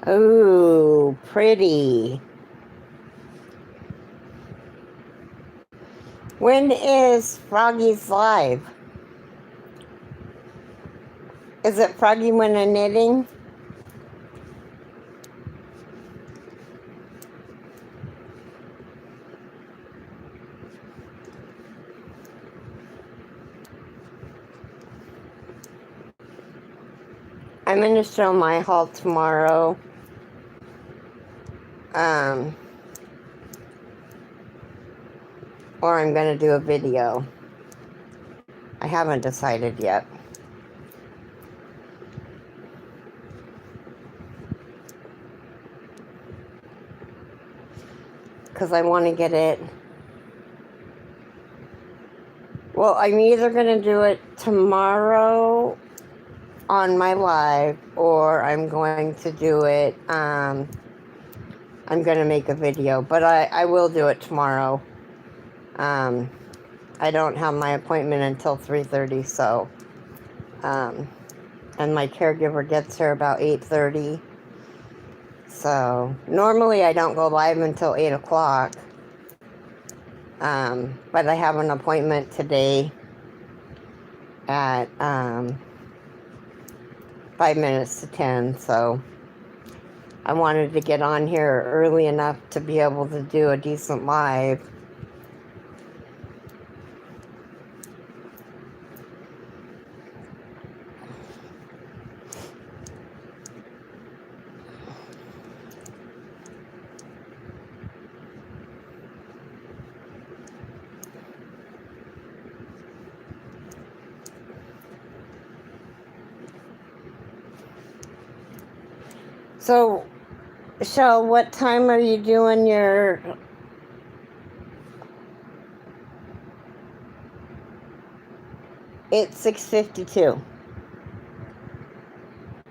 Oh, pretty. When is Froggy's live? Is it Froggy when I'm knitting? I'm going to show my haul tomorrow. Or I'm going to do a video. I haven't decided yet. Because I want to get it. Well, I'm either going to do it tomorrow on my live, or I'm going to do it, I'm going to make a video, but I will do it tomorrow. I don't have my appointment until 3:30, so, and my caregiver gets here about 8:30, so normally I don't go live until 8 o'clock, but I have an appointment today at, 5 minutes to 10, so I wanted to get on here early enough to be able to do a decent live. So, Shell, what time are you doing your... It's 6:52.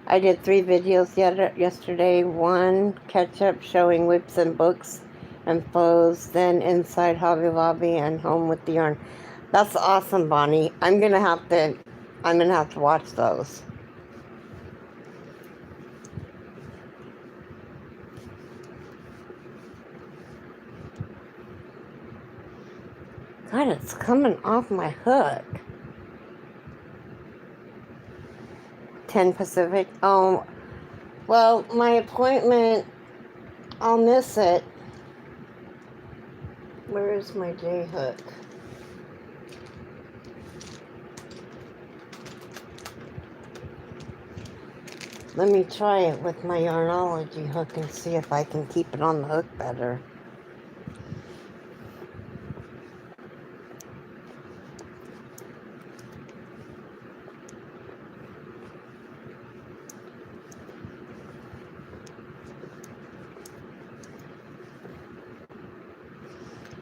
I did 3 videos yesterday. 1, catch-up showing whips and books and clothes. Then inside Hobby Lobby and home with the yarn. That's awesome, Bonnie. I'm gonna have to watch those. God, it's coming off my hook. 10 Pacific. Oh, well, my appointment, I'll miss it. Where is my J hook? Let me try it with my Yarnology hook and see if I can keep it on the hook better.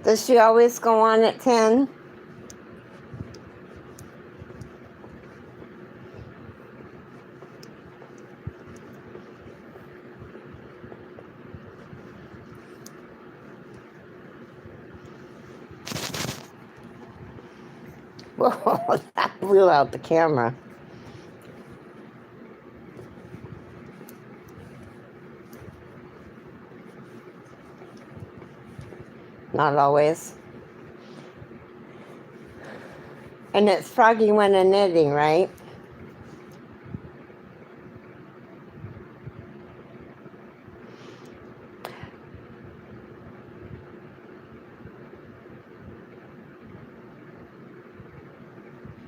Does she always go on at 10? Whoa, that blew out the camera. Not always. And it's froggy when a knitting, right?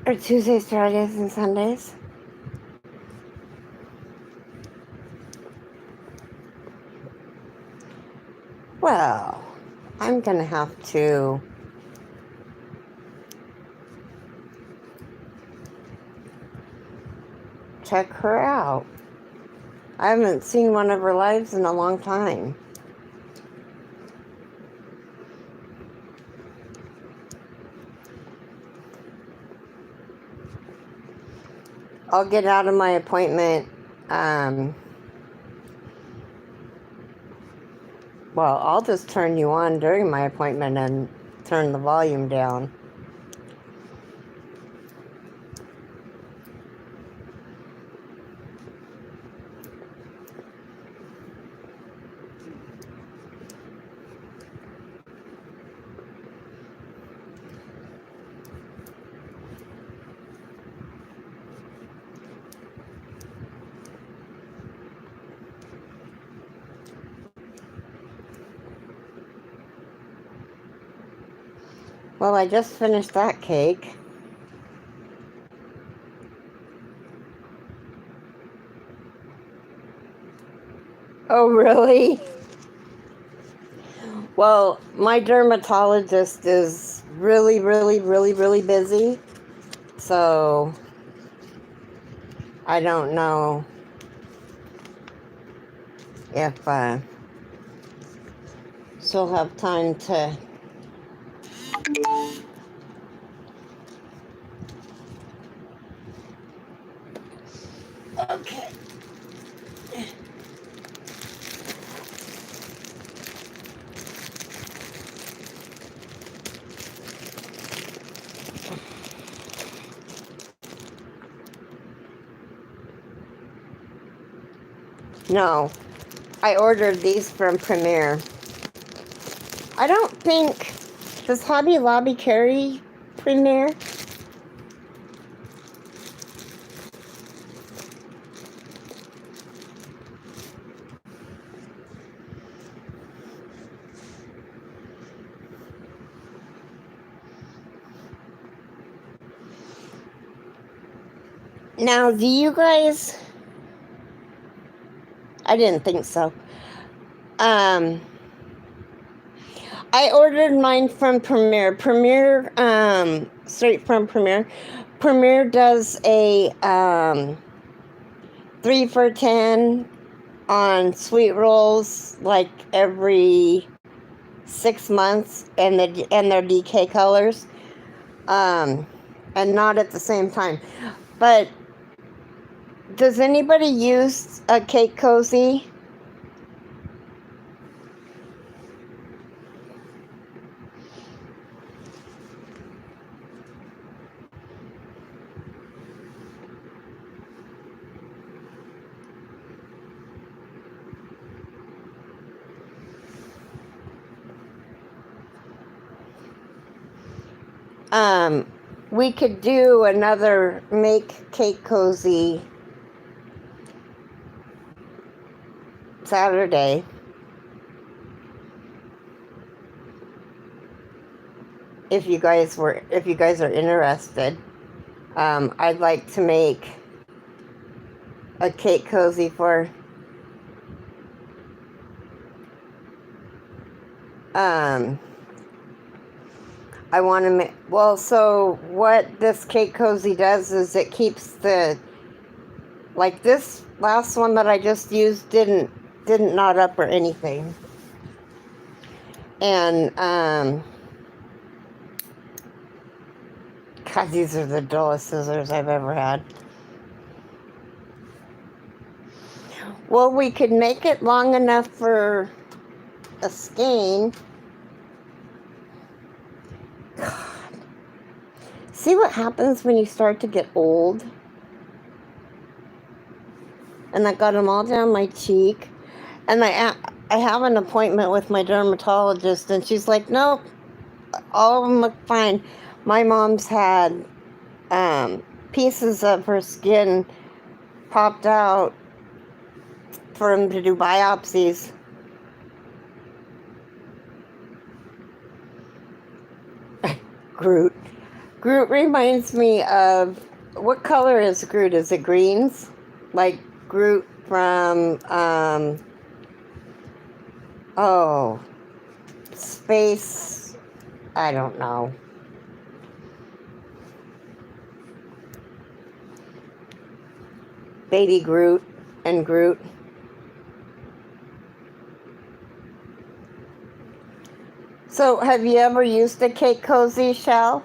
Or Tuesdays, Fridays, and Sundays? Well, I'm gonna have to check her out. I haven't seen one of her lives in a long time. I'll get out of my appointment. Well, I'll just turn you on during my appointment and turn the volume down. Well, I just finished that cake. Oh, really? Well, my dermatologist is really, really, really, really busy. So, I don't know if she'll have time to... Okay. No, I ordered these from Premier. I don't think... Does Hobby Lobby carry Premier? Now, do you guys... I didn't think so. I ordered mine from Premier. Premier, straight from Premier. Premier does a 3 for $10 on sweet rolls like every 6 months, and their DK colors, and not at the same time. But does anybody use a cake cozy? We could do another Make Cake Cozy Saturday. If you guys are interested. I'd like to make a cake cozy for I want to make, well, so what this cake cozy does is it keeps the, like this last one that I just used didn't knot up or anything. And, God, these are the dullest scissors I've ever had. Well, we could make it long enough for a skein. God. See what happens when you start to get old? And I got them all down my cheek. And I have an appointment with my dermatologist, and she's like, nope, all of them look fine. My mom's had pieces of her skin popped out for him to do biopsies. Groot. Groot reminds me of, what color is Groot? Is it greens? Like Groot from, Space, I don't know. Baby Groot and Groot. So, have you ever used a cake cozy shell?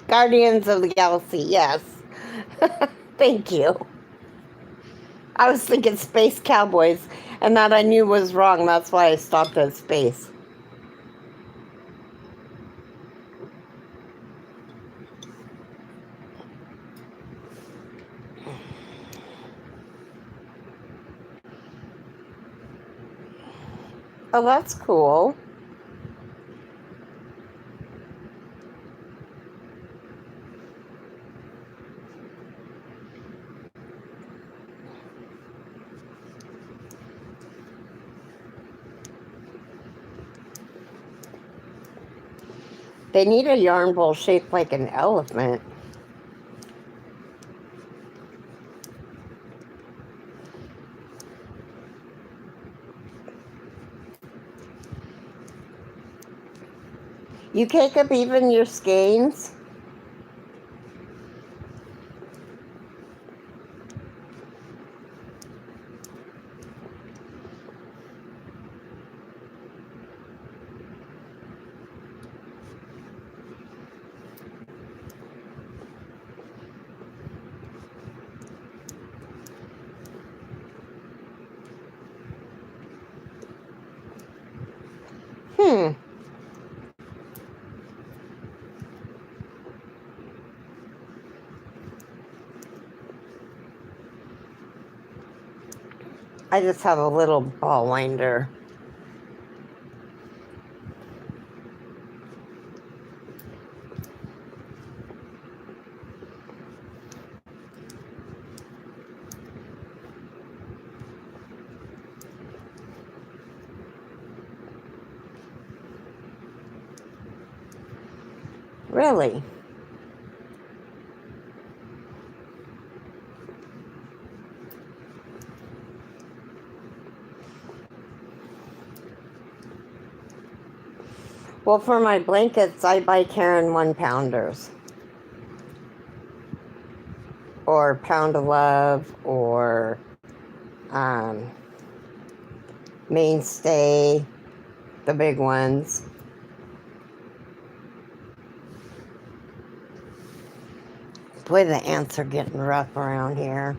Guardians of the Galaxy, yes. Thank you. I was thinking Space Cowboys, and that I knew was wrong. That's why I stopped at space. Oh, that's cool. They need a yarn bowl shaped like an elephant. You cake up even your skeins? I just have a little ball winder. Really? Well, for my blankets, I buy Karen 1-pounders. Or Pound of Love, or Mainstay, the big ones. Boy, the ants are getting rough around here.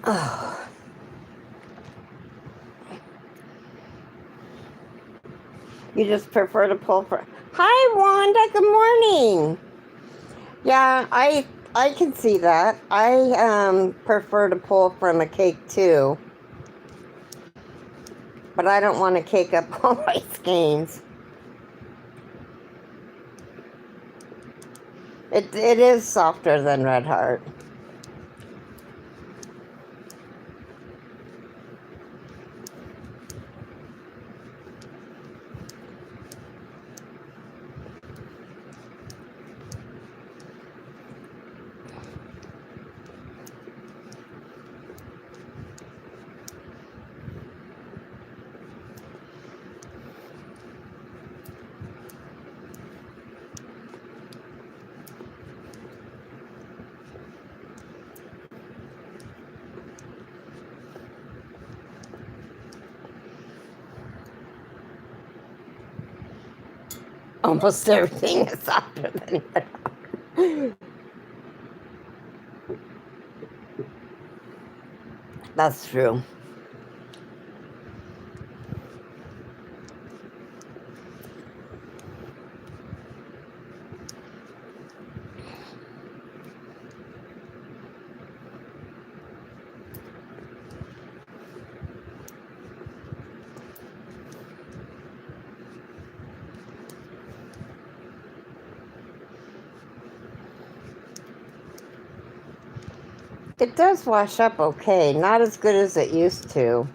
Oh. You just prefer to pull for... Hi, Wanda. Good morning. Yeah, I can see that. I prefer to pull from a cake, too. But I don't want to cake up all my skeins. It is softer than Red Heart. Almost everything is softer than yarn. That's true. It does wash up okay, not as good as it used to.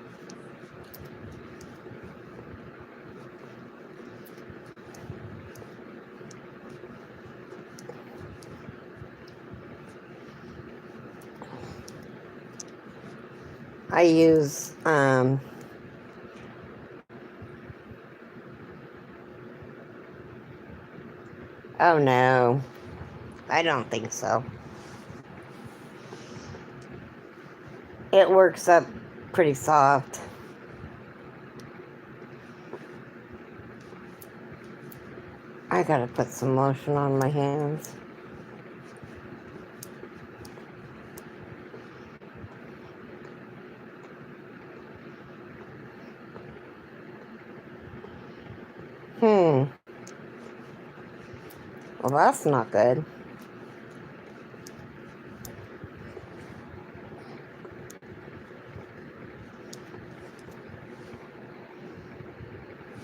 I use, oh no, I don't think so. It works up pretty soft. I gotta put some lotion on my hands. Well, that's not good.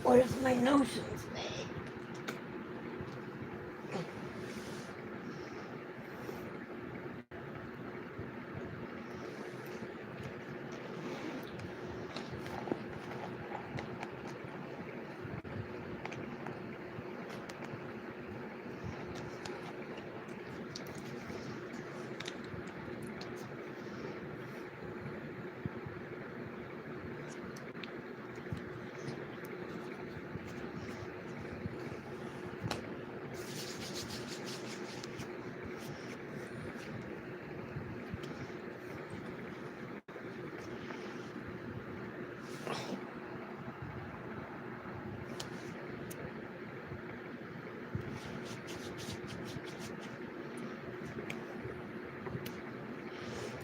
What is my notions made?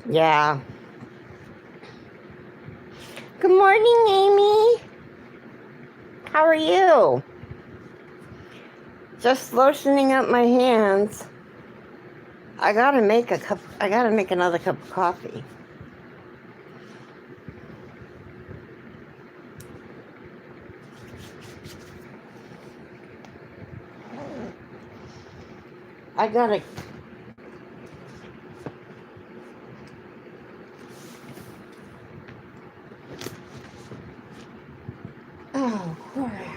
Yeah. Good morning, Amy. How are you? Just lotioning up my hands. I gotta make another cup of coffee. I gotta. Oh, crap.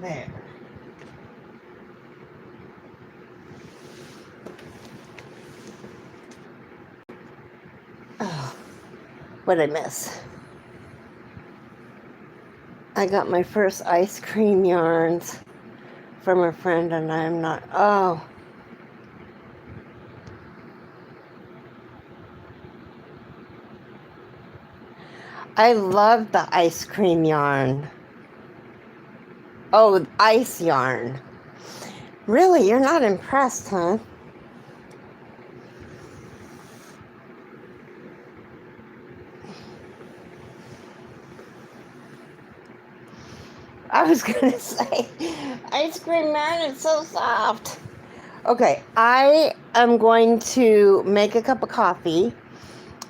There. Oh, what'd I miss? I got my first ice cream yarns from a friend, and I'm not. Oh. I love the ice cream yarn. Oh, ice yarn. Really? You're not impressed, huh? I was gonna say, ice cream man, it's so soft. Okay, I am going to make a cup of coffee.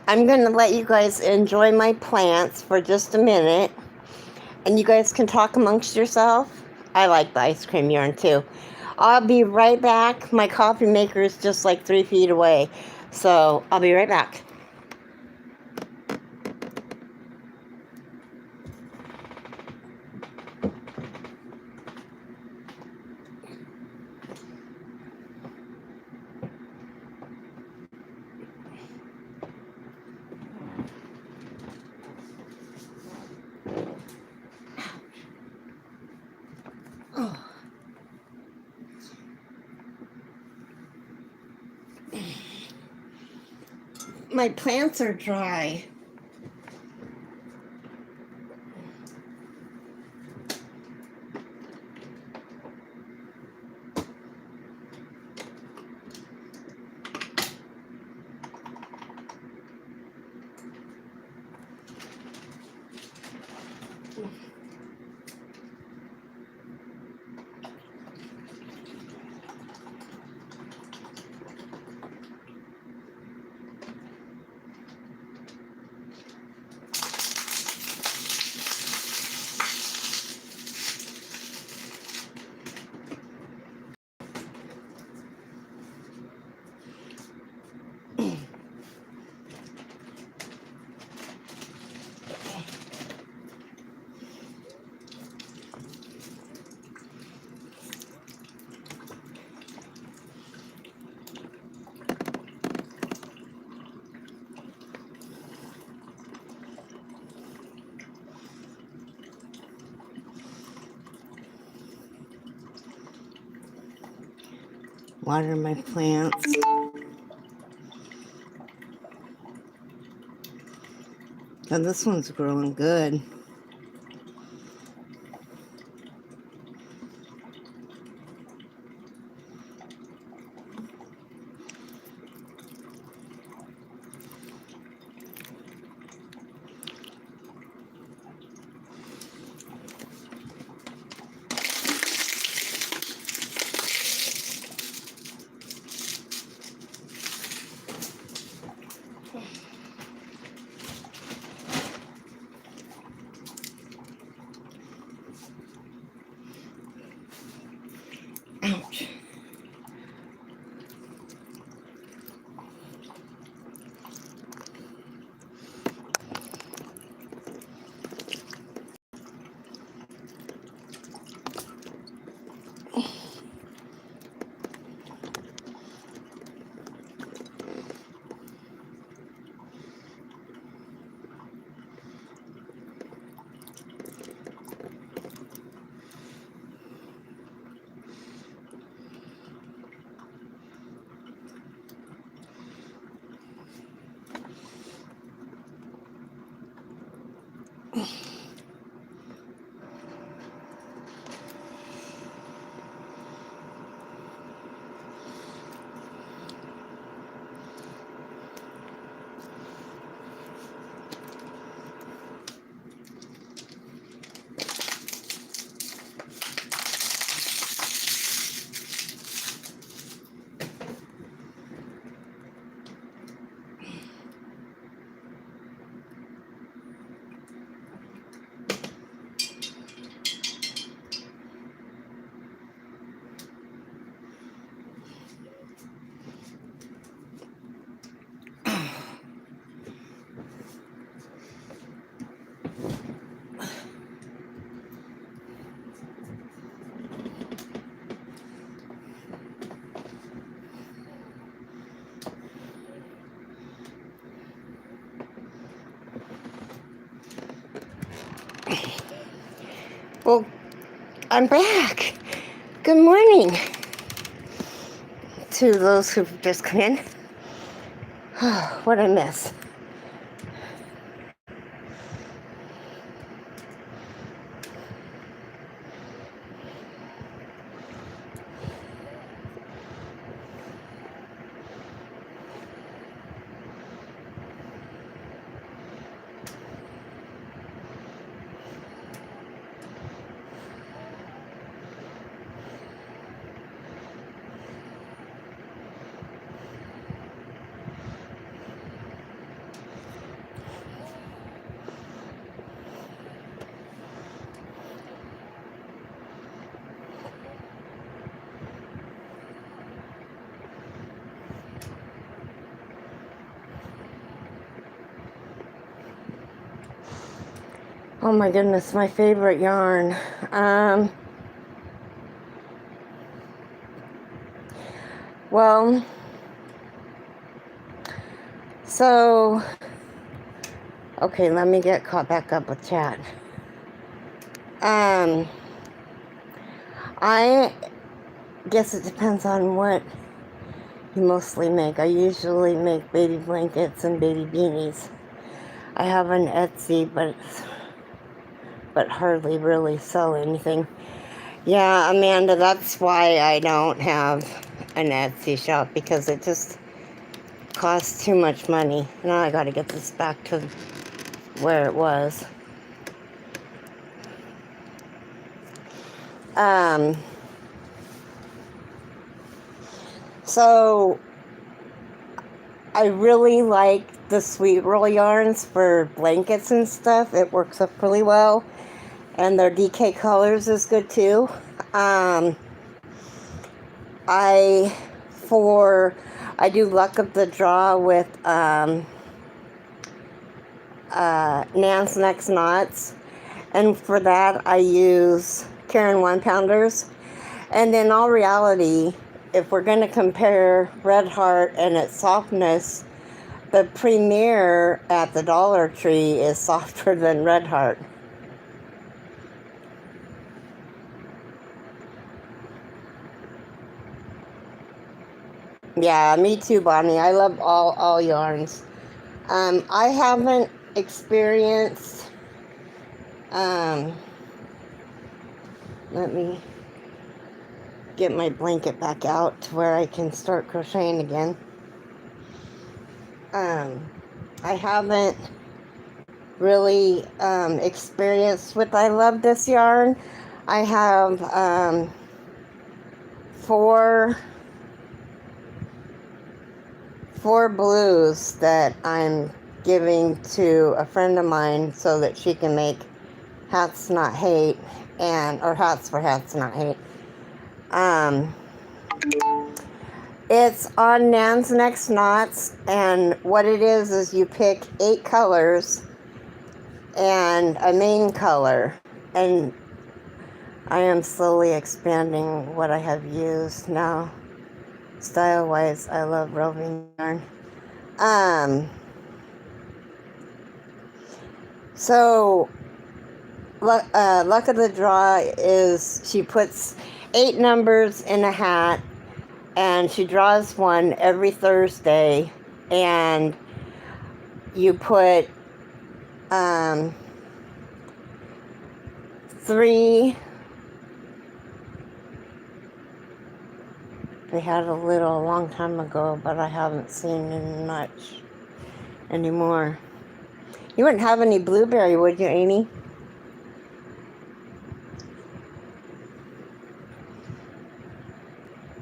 I'm going to let you guys enjoy my plants for just a minute. And you guys can talk amongst yourself. I like the ice cream yarn too. I'll be right back. My coffee maker is just like 3 feet away. So I'll be right back. My plants are dry. Water my plants. Now this one's growing good. Ouch. Well, I'm back. Good morning to those who've just come in. What'd I miss? Oh my goodness, my favorite yarn. Well, so, okay, let me get caught back up with chat. I guess it depends on what I usually make baby blankets and baby beanies. I have an Etsy, but hardly really sell anything. Yeah, Amanda, that's why I don't have an Etsy shop, because it just costs too much money. Now I gotta get this back to where it was. So I really like the sweet roll yarns for blankets and stuff. It works up really well. And their DK colors is good too. I do luck of the draw with Nan's Next Knots. And for that I use Karen 1-pounders. And in all reality, if we're going to compare Red Heart and its softness, the Premier at the Dollar Tree is softer than Red Heart. Yeah, me too, Bonnie. I love all yarns. I haven't experienced... let me get my blanket back out to where I can start crocheting again. I haven't really experienced with I Love This yarn. I have four blues that I'm giving to a friend of mine so that she can make hats not hate, or hats for hats not hate. It's on Nan's Next Knots, and what it is you pick 8 colors and a main color, and I am slowly expanding what I have used now. Style-wise, I love roving yarn. So, luck of the draw is she puts 8 numbers in a hat, and she draws one every Thursday, and you put 3. They had a long time ago, but I haven't seen it much anymore. You wouldn't have any blueberry, would you, Amy?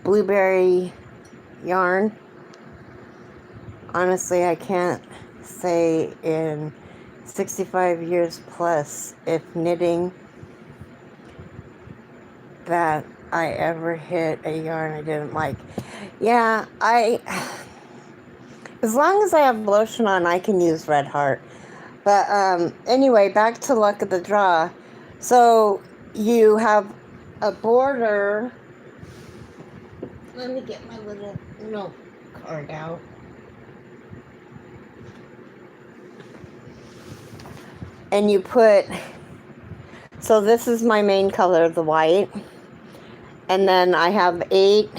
Blueberry yarn. Honestly, I can't say in 65 years plus if knitting that I ever hit a yarn I didn't like. Yeah, as long as I have lotion on, I can use Red Heart. But anyway, back to luck of the draw. So you have a border. Let me get my little note card out. And you put, so this is my main color, the white. And then I have 8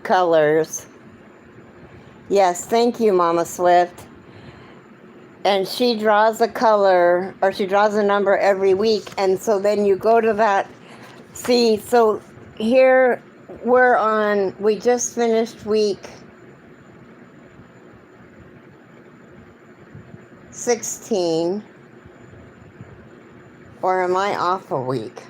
colors. Yes, thank you, Mama Swift. And she draws a color, or she draws a number every week. And so then you go to that. See, so here we just finished week 16. Or am I off a week?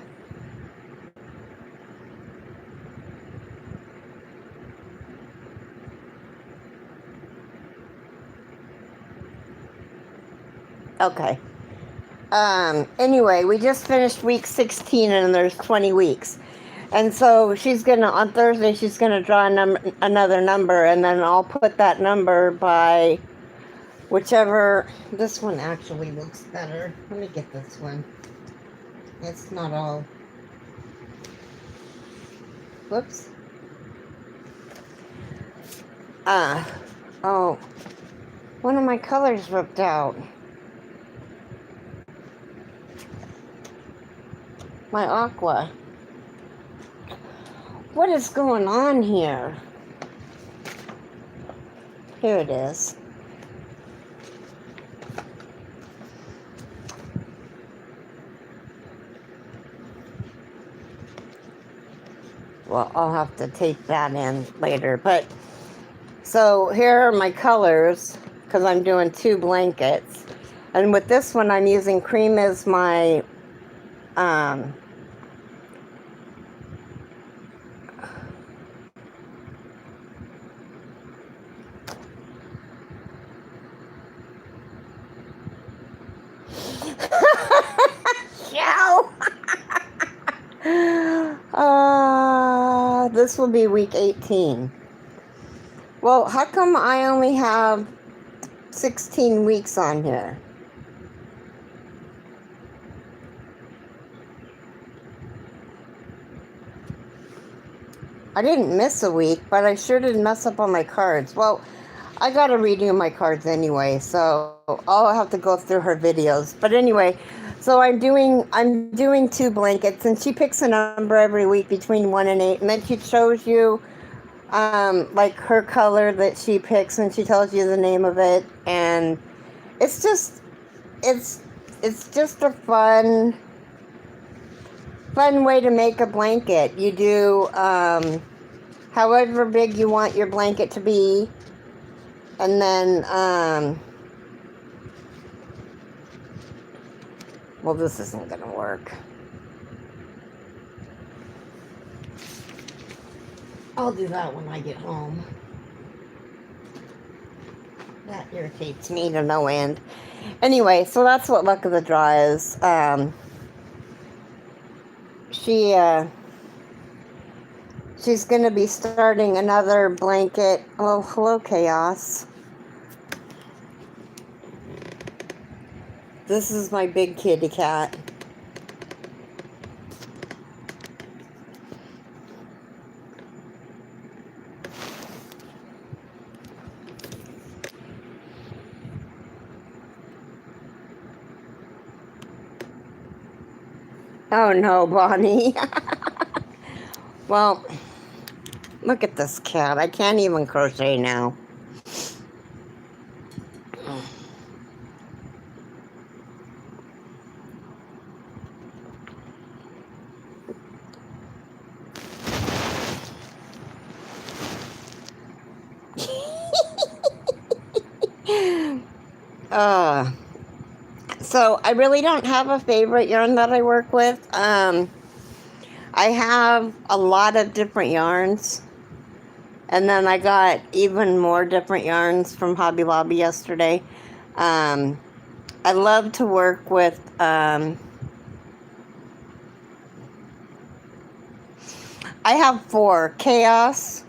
Okay. Anyway, we just finished week 16, and there's 20 weeks. And so on Thursday, she's gonna draw another number, and then I'll put that number by whichever. This one actually looks better. Let me get this one. It's not all. Whoops. Oh. One of my colors ripped out. My aqua. What is going on here? Here it is. Well, I'll have to take that in later. But, so here are my colors, because I'm doing 2 blankets. And with this one, I'm using cream as my, this will be week 18. Well, how come I only have 16 weeks on here? I didn't miss a week, but I sure didn't mess up on my cards. Well, I gotta redo my cards anyway, so I'll have to go through her videos. But anyway, so I'm doing 2 blankets, and she picks a number every week between 1 and 8, and then she shows you like her color that she picks, and she tells you the name of it, and it's just a fun way to make a blanket. You do however big you want your blanket to be, and then well, this isn't gonna work. I'll do that when I get home. That irritates me to no end. Anyway, so that's what Luck of the Draw is. She's going to be starting another blanket. Oh, hello, Chaos. This is my big kitty cat. Oh no, Bonnie. Well, look at this cat. I can't even crochet now. So I really don't have a favorite yarn that I work with. I have a lot of different yarns. And then I got even more different yarns from Hobby Lobby yesterday. I love to work with I have 4: Chaos,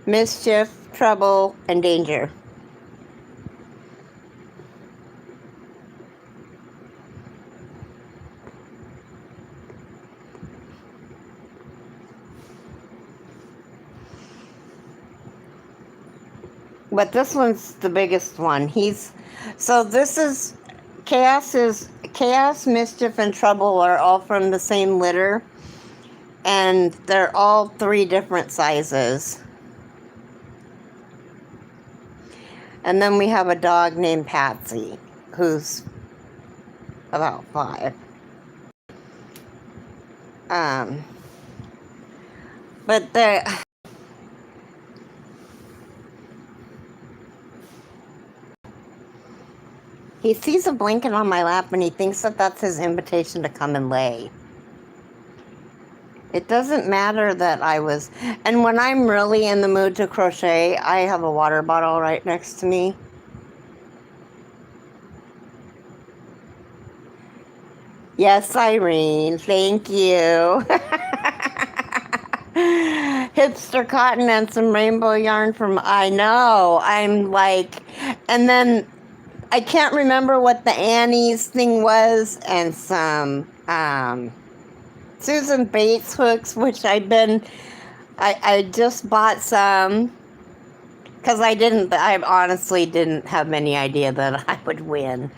Mischief, Trouble, and Danger. But this one's the biggest one. So this is Chaos, Mischief, and Trouble are all from the same litter. And they're all 3 different sizes. And then we have a dog named Patsy, who's about 5. But he sees a blanket on my lap and he thinks that that's his invitation to come and lay. It doesn't matter that and when I'm really in the mood to crochet, I have a water bottle right next to me. Yes, Irene, thank you. Hipster cotton and some rainbow yarn from, I know, I'm like, and then I can't remember what the Annie's thing was, and some Susan Bates hooks, which I just bought some, because I honestly didn't have any idea that I would win.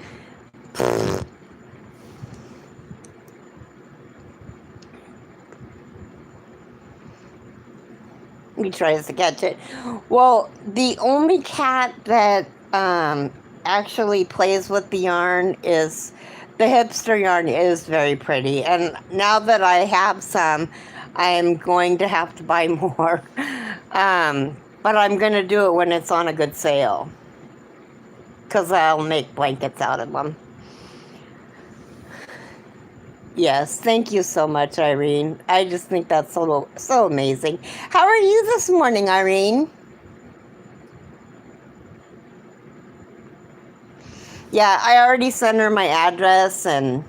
He tries to catch it. Well, the only cat that actually plays with the yarn is the hipster yarn is very pretty. And now that I have some, I'm going to have to buy more. But I'm going to do it when it's on a good sale, because I'll make blankets out of them. Yes, thank you so much, Irene. I just think that's so amazing. How are you this morning, Irene? Yeah, I already sent her my address, and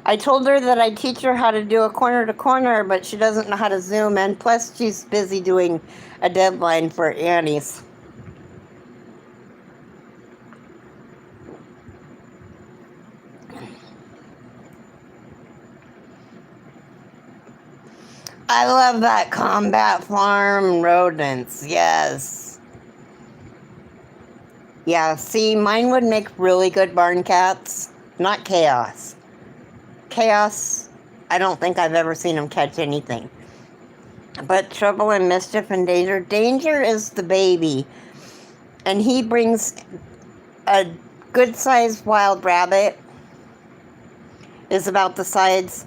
I told her that I'd teach her how to do a corner to corner, but she doesn't know how to zoom, and plus she's busy doing a deadline for Annie's. I love that combat farm rodents, yes. Yeah, see, mine would make really good barn cats, not chaos. Chaos, I don't think I've ever seen them catch anything. But trouble and mischief and danger. Danger is the baby, and he brings a good-sized wild rabbit. Is about the size.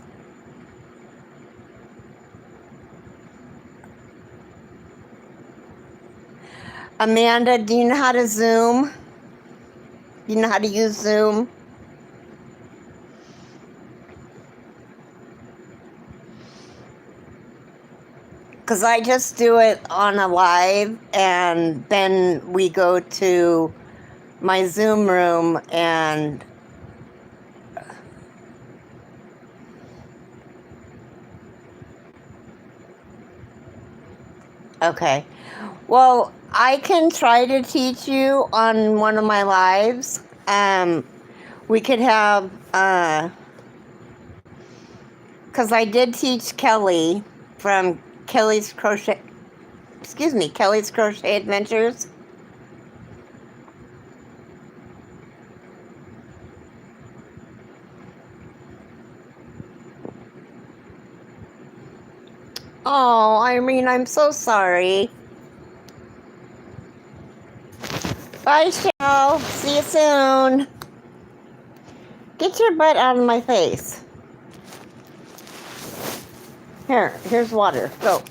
Amanda, do you know how to Zoom? Do you know how to use Zoom? Because I just do it on a live, and then we go to my Zoom room and okay. Well, I can try to teach you on one of my lives. We could have, because I did teach Kelly from Kelly's Crochet Adventures. Oh, Irene, I'm so sorry. Bye, Cheryl. See you soon. Get your butt out of my face. Here's water. Go.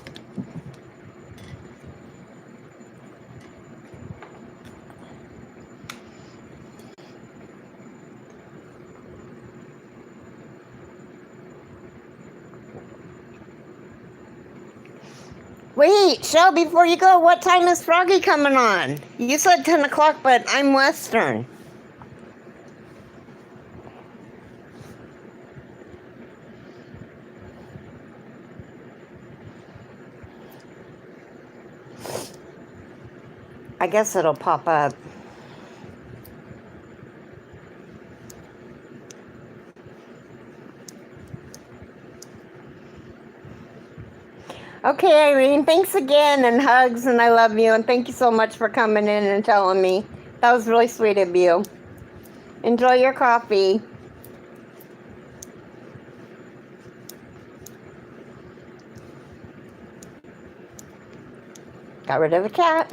Wait, Shell, before you go, what time is Froggy coming on? You said 10 o'clock, but I'm Western. I guess it'll pop up. Okay, Irene, thanks again, and hugs, and I love you, and thank you so much for coming in and telling me. That was really sweet of you. Enjoy your coffee. Got rid of the cat.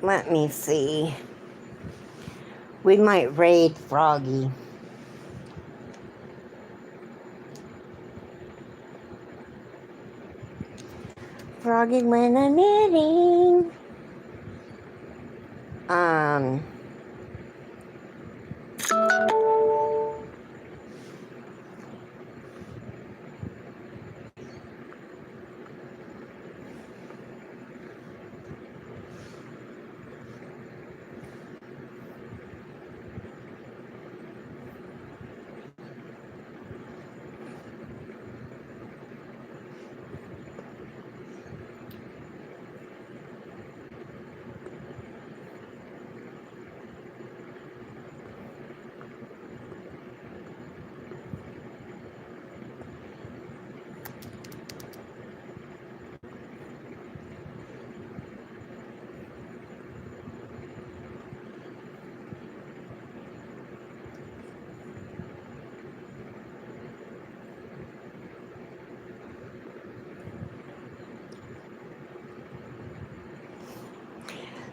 Let me see. We might raid Froggy. Froggy went a knitting.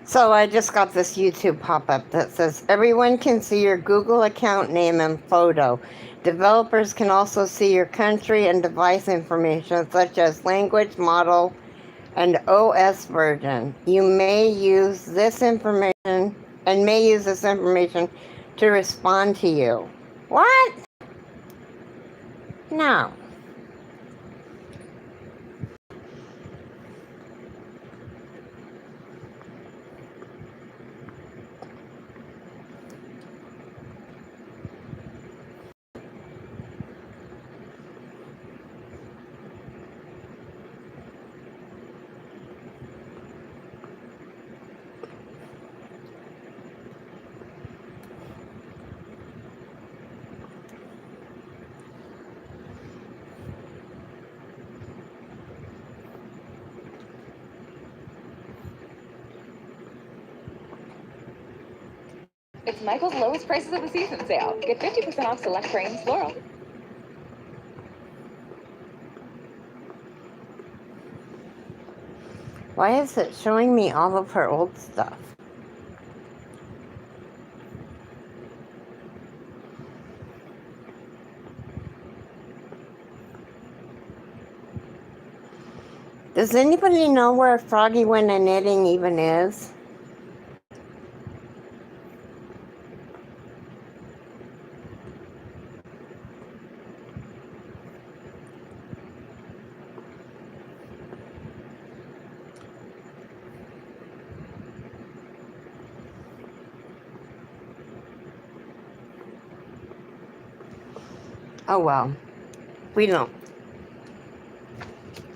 So I just got this YouTube pop-up that says, everyone can see your Google account name and photo. Developers can also see your country and device information, such as language, model, and OS version. You may use this information to respond to you. What? No. It's Michael's lowest prices of the season sale. Get 50% off select frames, floral. Why is it showing me all of her old stuff? Does anybody know where Froggy Went a Knitting even is? Oh well, we don't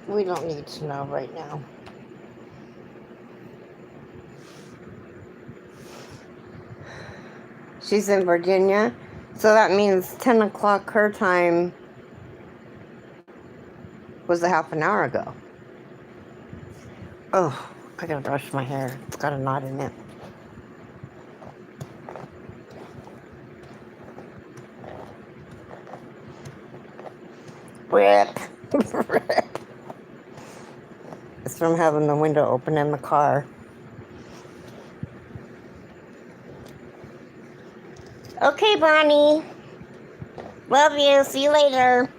need to know right now. She's in Virginia, so that means 10 o'clock her time was a half an hour ago. Oh, I gotta brush my hair. It's got a knot in it. Rip. Rip. It's from having the window open in the car. Okay, Bonnie. Love you. See you later.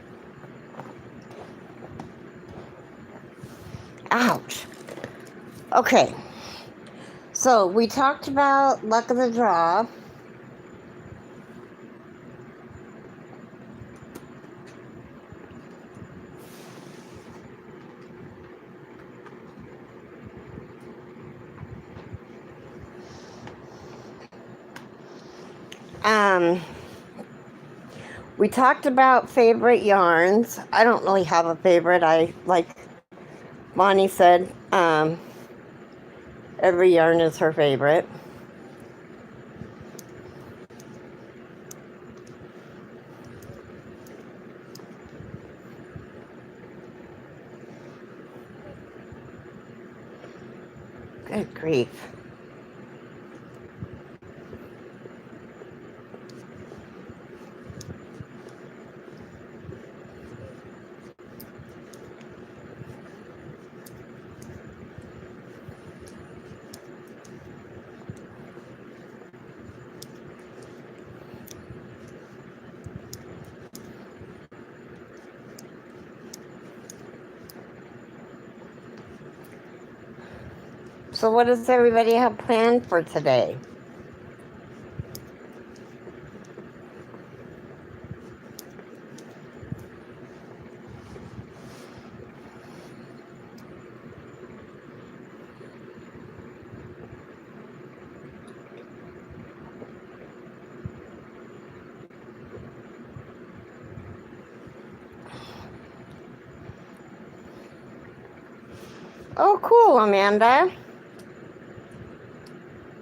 Ouch. Okay. So, we talked about luck of the draw. We talked about favorite yarns. I don't really have a favorite. Like Bonnie said, every yarn is her favorite. Good grief. So what does everybody have planned for today? Oh, cool, Amanda.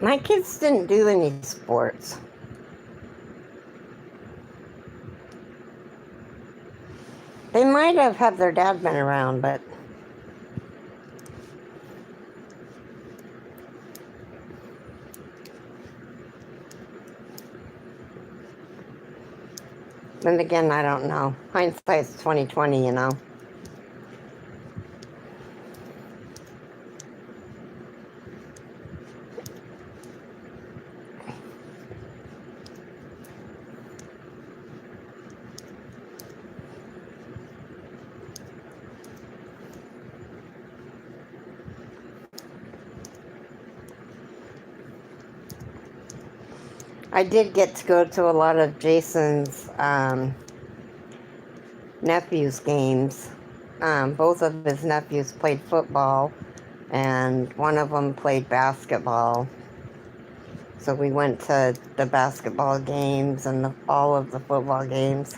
My kids didn't do any sports. They might have had their dad been around, but then again, I don't know. Hindsight's 2020, you know. I did get to go to a lot of Jason's nephew's games. Both of his nephews played football, and one of them played basketball. So we went to the basketball games and all of the football games.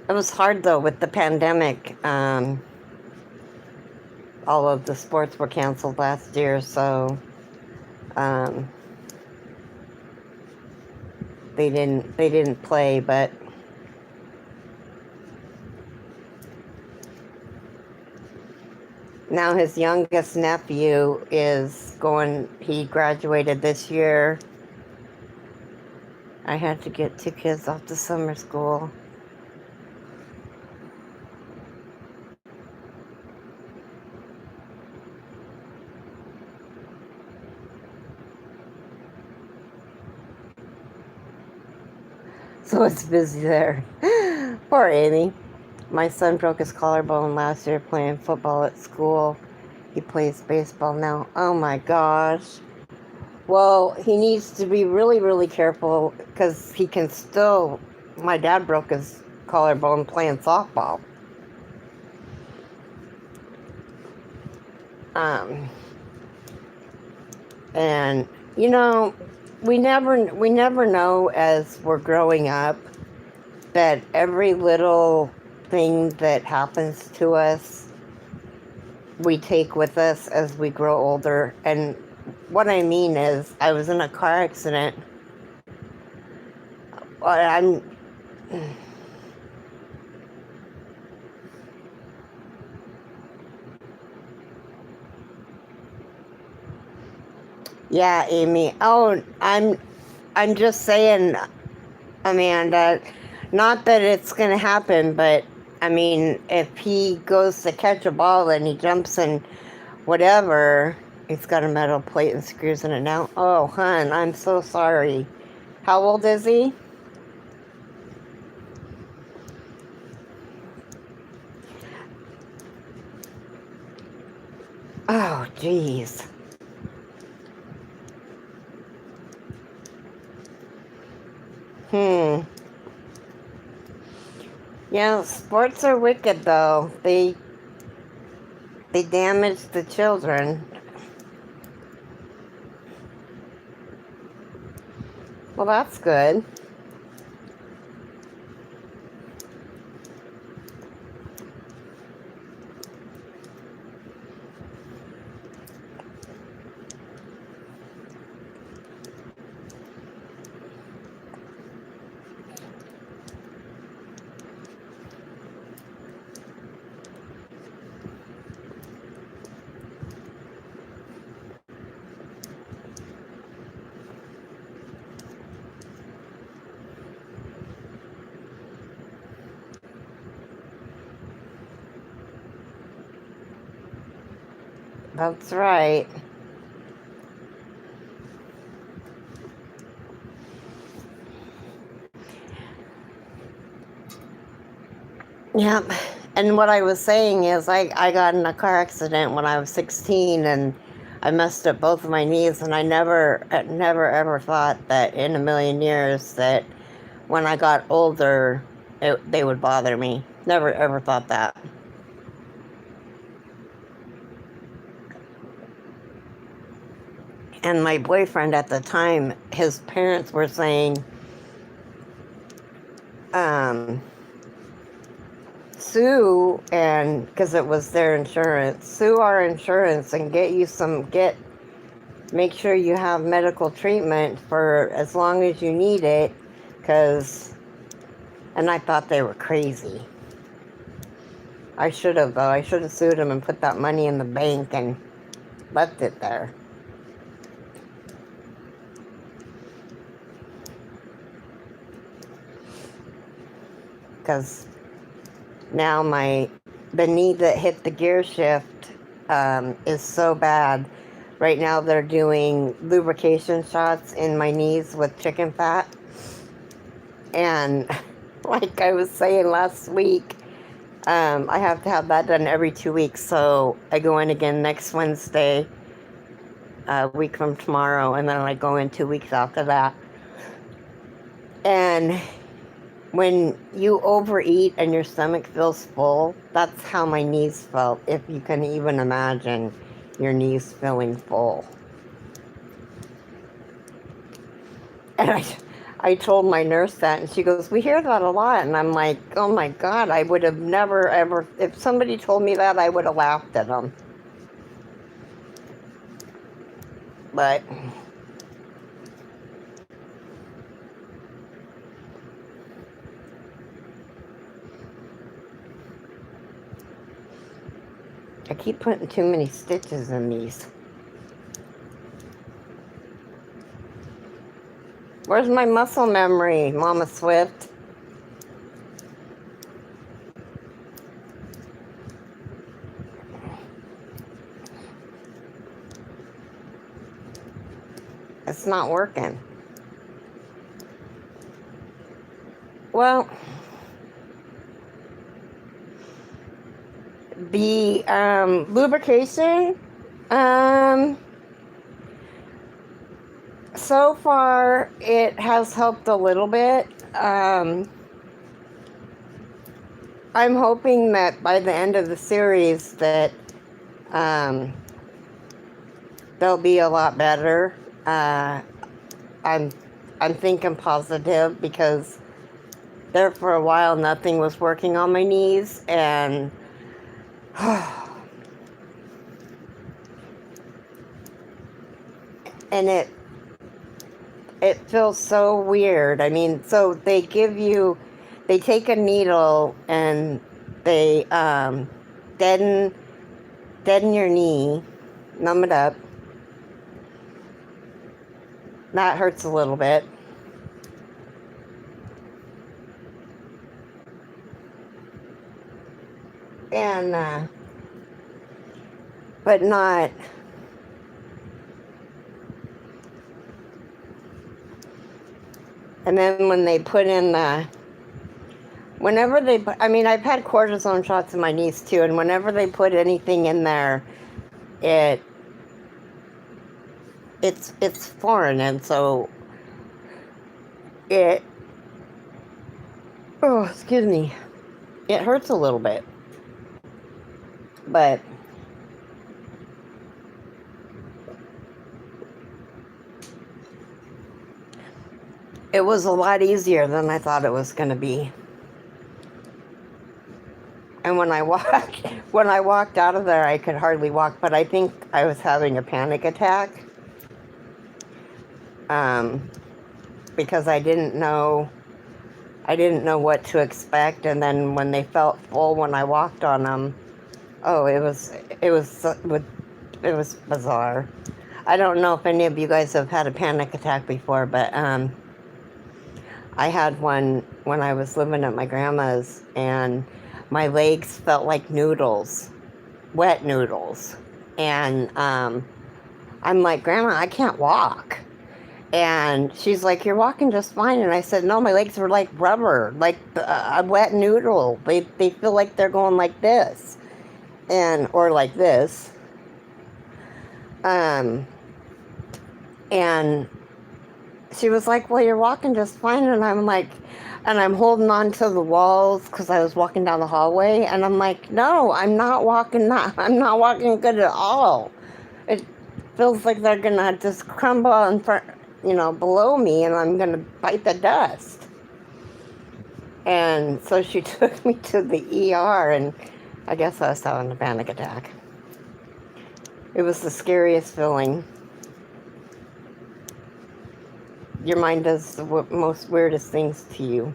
It was hard though with the pandemic. All of the sports were canceled last year, so they didn't play. But now his youngest nephew is going. He graduated this year. I had to get 2 kids off to summer school. So it's busy there. Poor Amy. My son broke his collarbone last year playing football at school. He plays baseball now. Oh my gosh. Well, he needs to be really, really careful because he can still... My dad broke his collarbone playing softball. And, you know, we never know as we're growing up that every little thing that happens to us, we take with us as we grow older. And what I mean is, I was in a car accident. Yeah, Amy. Oh, I'm just saying, Amanda, not that it's going to happen, but I mean, if he goes to catch a ball and he jumps and whatever, he's got a metal plate and screws in it now. Oh, hon, I'm so sorry. How old is he? Oh, jeez. Yeah, sports are wicked, though. They damage the children. Well, that's good. That's right. Yep. And what I was saying is I got in a car accident when I was 16 and I messed up both of my knees, and I never ever thought that in a million years that when I got older they would bother me. Never ever thought that. And my boyfriend at the time, his parents were saying, sue, and because it was their insurance, sue our insurance and make sure you have medical treatment for as long as you need it, because, and I thought they were crazy. I should have, though. I should have sued them and put that money in the bank and left it there. Because now the knee that hit the gear shift is so bad. Right now they're doing lubrication shots in my knees with chicken fat. And like I was saying last week, I have to have that done every 2 weeks. So I go in again next Wednesday, a week from tomorrow, and then I go in 2 weeks after that. And when you overeat and your stomach feels full, that's how my knees felt, if you can even imagine your knees feeling full. And I told my nurse that, and she goes, we hear that a lot. And I'm like, oh my God, I would have never, ever, if somebody told me that, I would have laughed at them. But I keep putting too many stitches in these. Where's my muscle memory, Mama Swift? It's not working. Well, the lubrication, so far it has helped a little bit. I'm hoping that by the end of the series that they'll be a lot better. I'm thinking positive, because there for a while nothing was working on my knees, and and it feels so weird. I mean, so they take a needle and they deaden your knee, numb it up. That hurts a little bit. And but not. And then when they put in whenever they put, I mean, I've had cortisone shots in my knees too, and whenever they put anything in there, it's foreign, and so excuse me, it hurts a little bit, but it was a lot easier than I thought it was going to be. And when I walked out of there, I could hardly walk, but I think I was having a panic attack. Because I didn't know what to expect, and then when they felt full when I walked on them, it was bizarre. I don't know if any of you guys have had a panic attack before, but I had one when I was living at my grandma's, and my legs felt like noodles, wet noodles, and I'm like, Grandma, I can't walk. And she's like, you're walking just fine. And I said, no, my legs were like rubber, like a wet noodle. They feel like they're going like this, or like this. And she was like, well, you're walking just fine. And I'm like, and I'm holding on to the walls because I was walking down the hallway. And I'm like, no, I'm not walking good at all. It feels like they're going to just crumble in front, below me, and I'm going to bite the dust. And so she took me to the ER, and I guess I was having a panic attack. It was the scariest feeling. Your mind does the most weirdest things to you.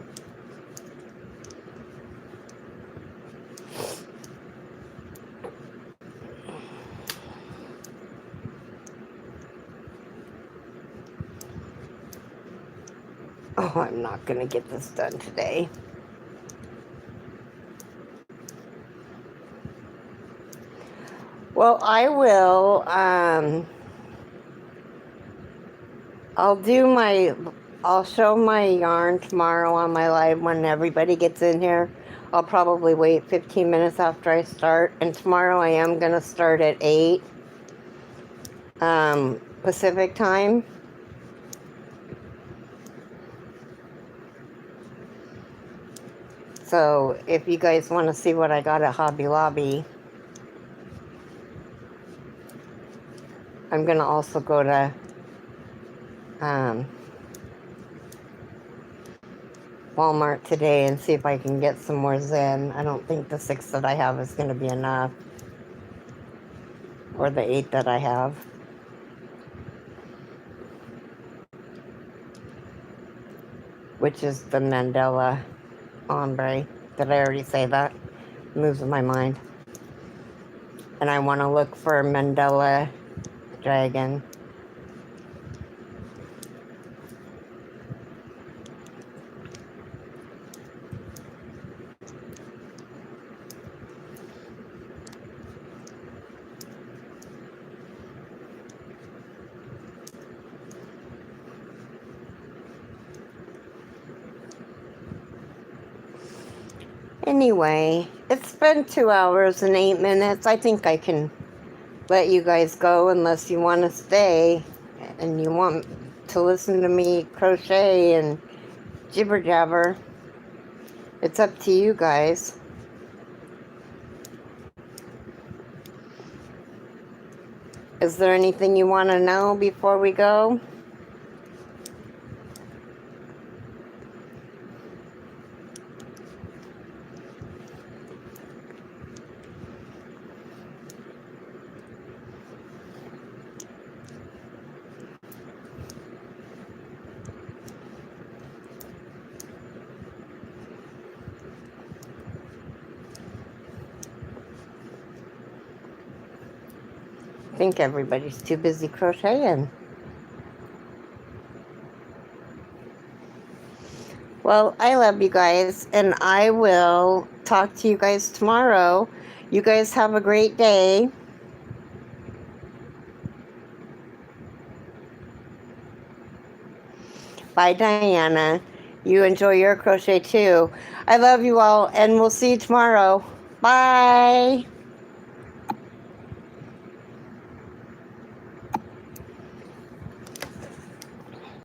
Oh, I'm not going to get this done today. Well, I will, I'll show my yarn tomorrow on my live when everybody gets in here. I'll probably wait 15 minutes after I start. And tomorrow I am going to start at 8 Pacific time. So if you guys want to see what I got at Hobby Lobby, I'm going to also go to Walmart today and see if I can get some more Zen. I don't think the 6 that I have is going to be enough. Or the 8 that I have. Which is the Mandela ombre. Did I already say that? It moves in my mind. And I want to look for Mandela dragon. Anyway, it's been 2 hours and 8 minutes. I think I can let you guys go unless you want to stay and you want to listen to me crochet and jibber jabber. It's up to you guys. Is there anything you want to know before we go? I think everybody's too busy crocheting. Well, I love you guys, and I will talk to you guys tomorrow. You guys have a great day. Bye, Diana. You enjoy your crochet too. I love you all, and we'll see you tomorrow. Bye.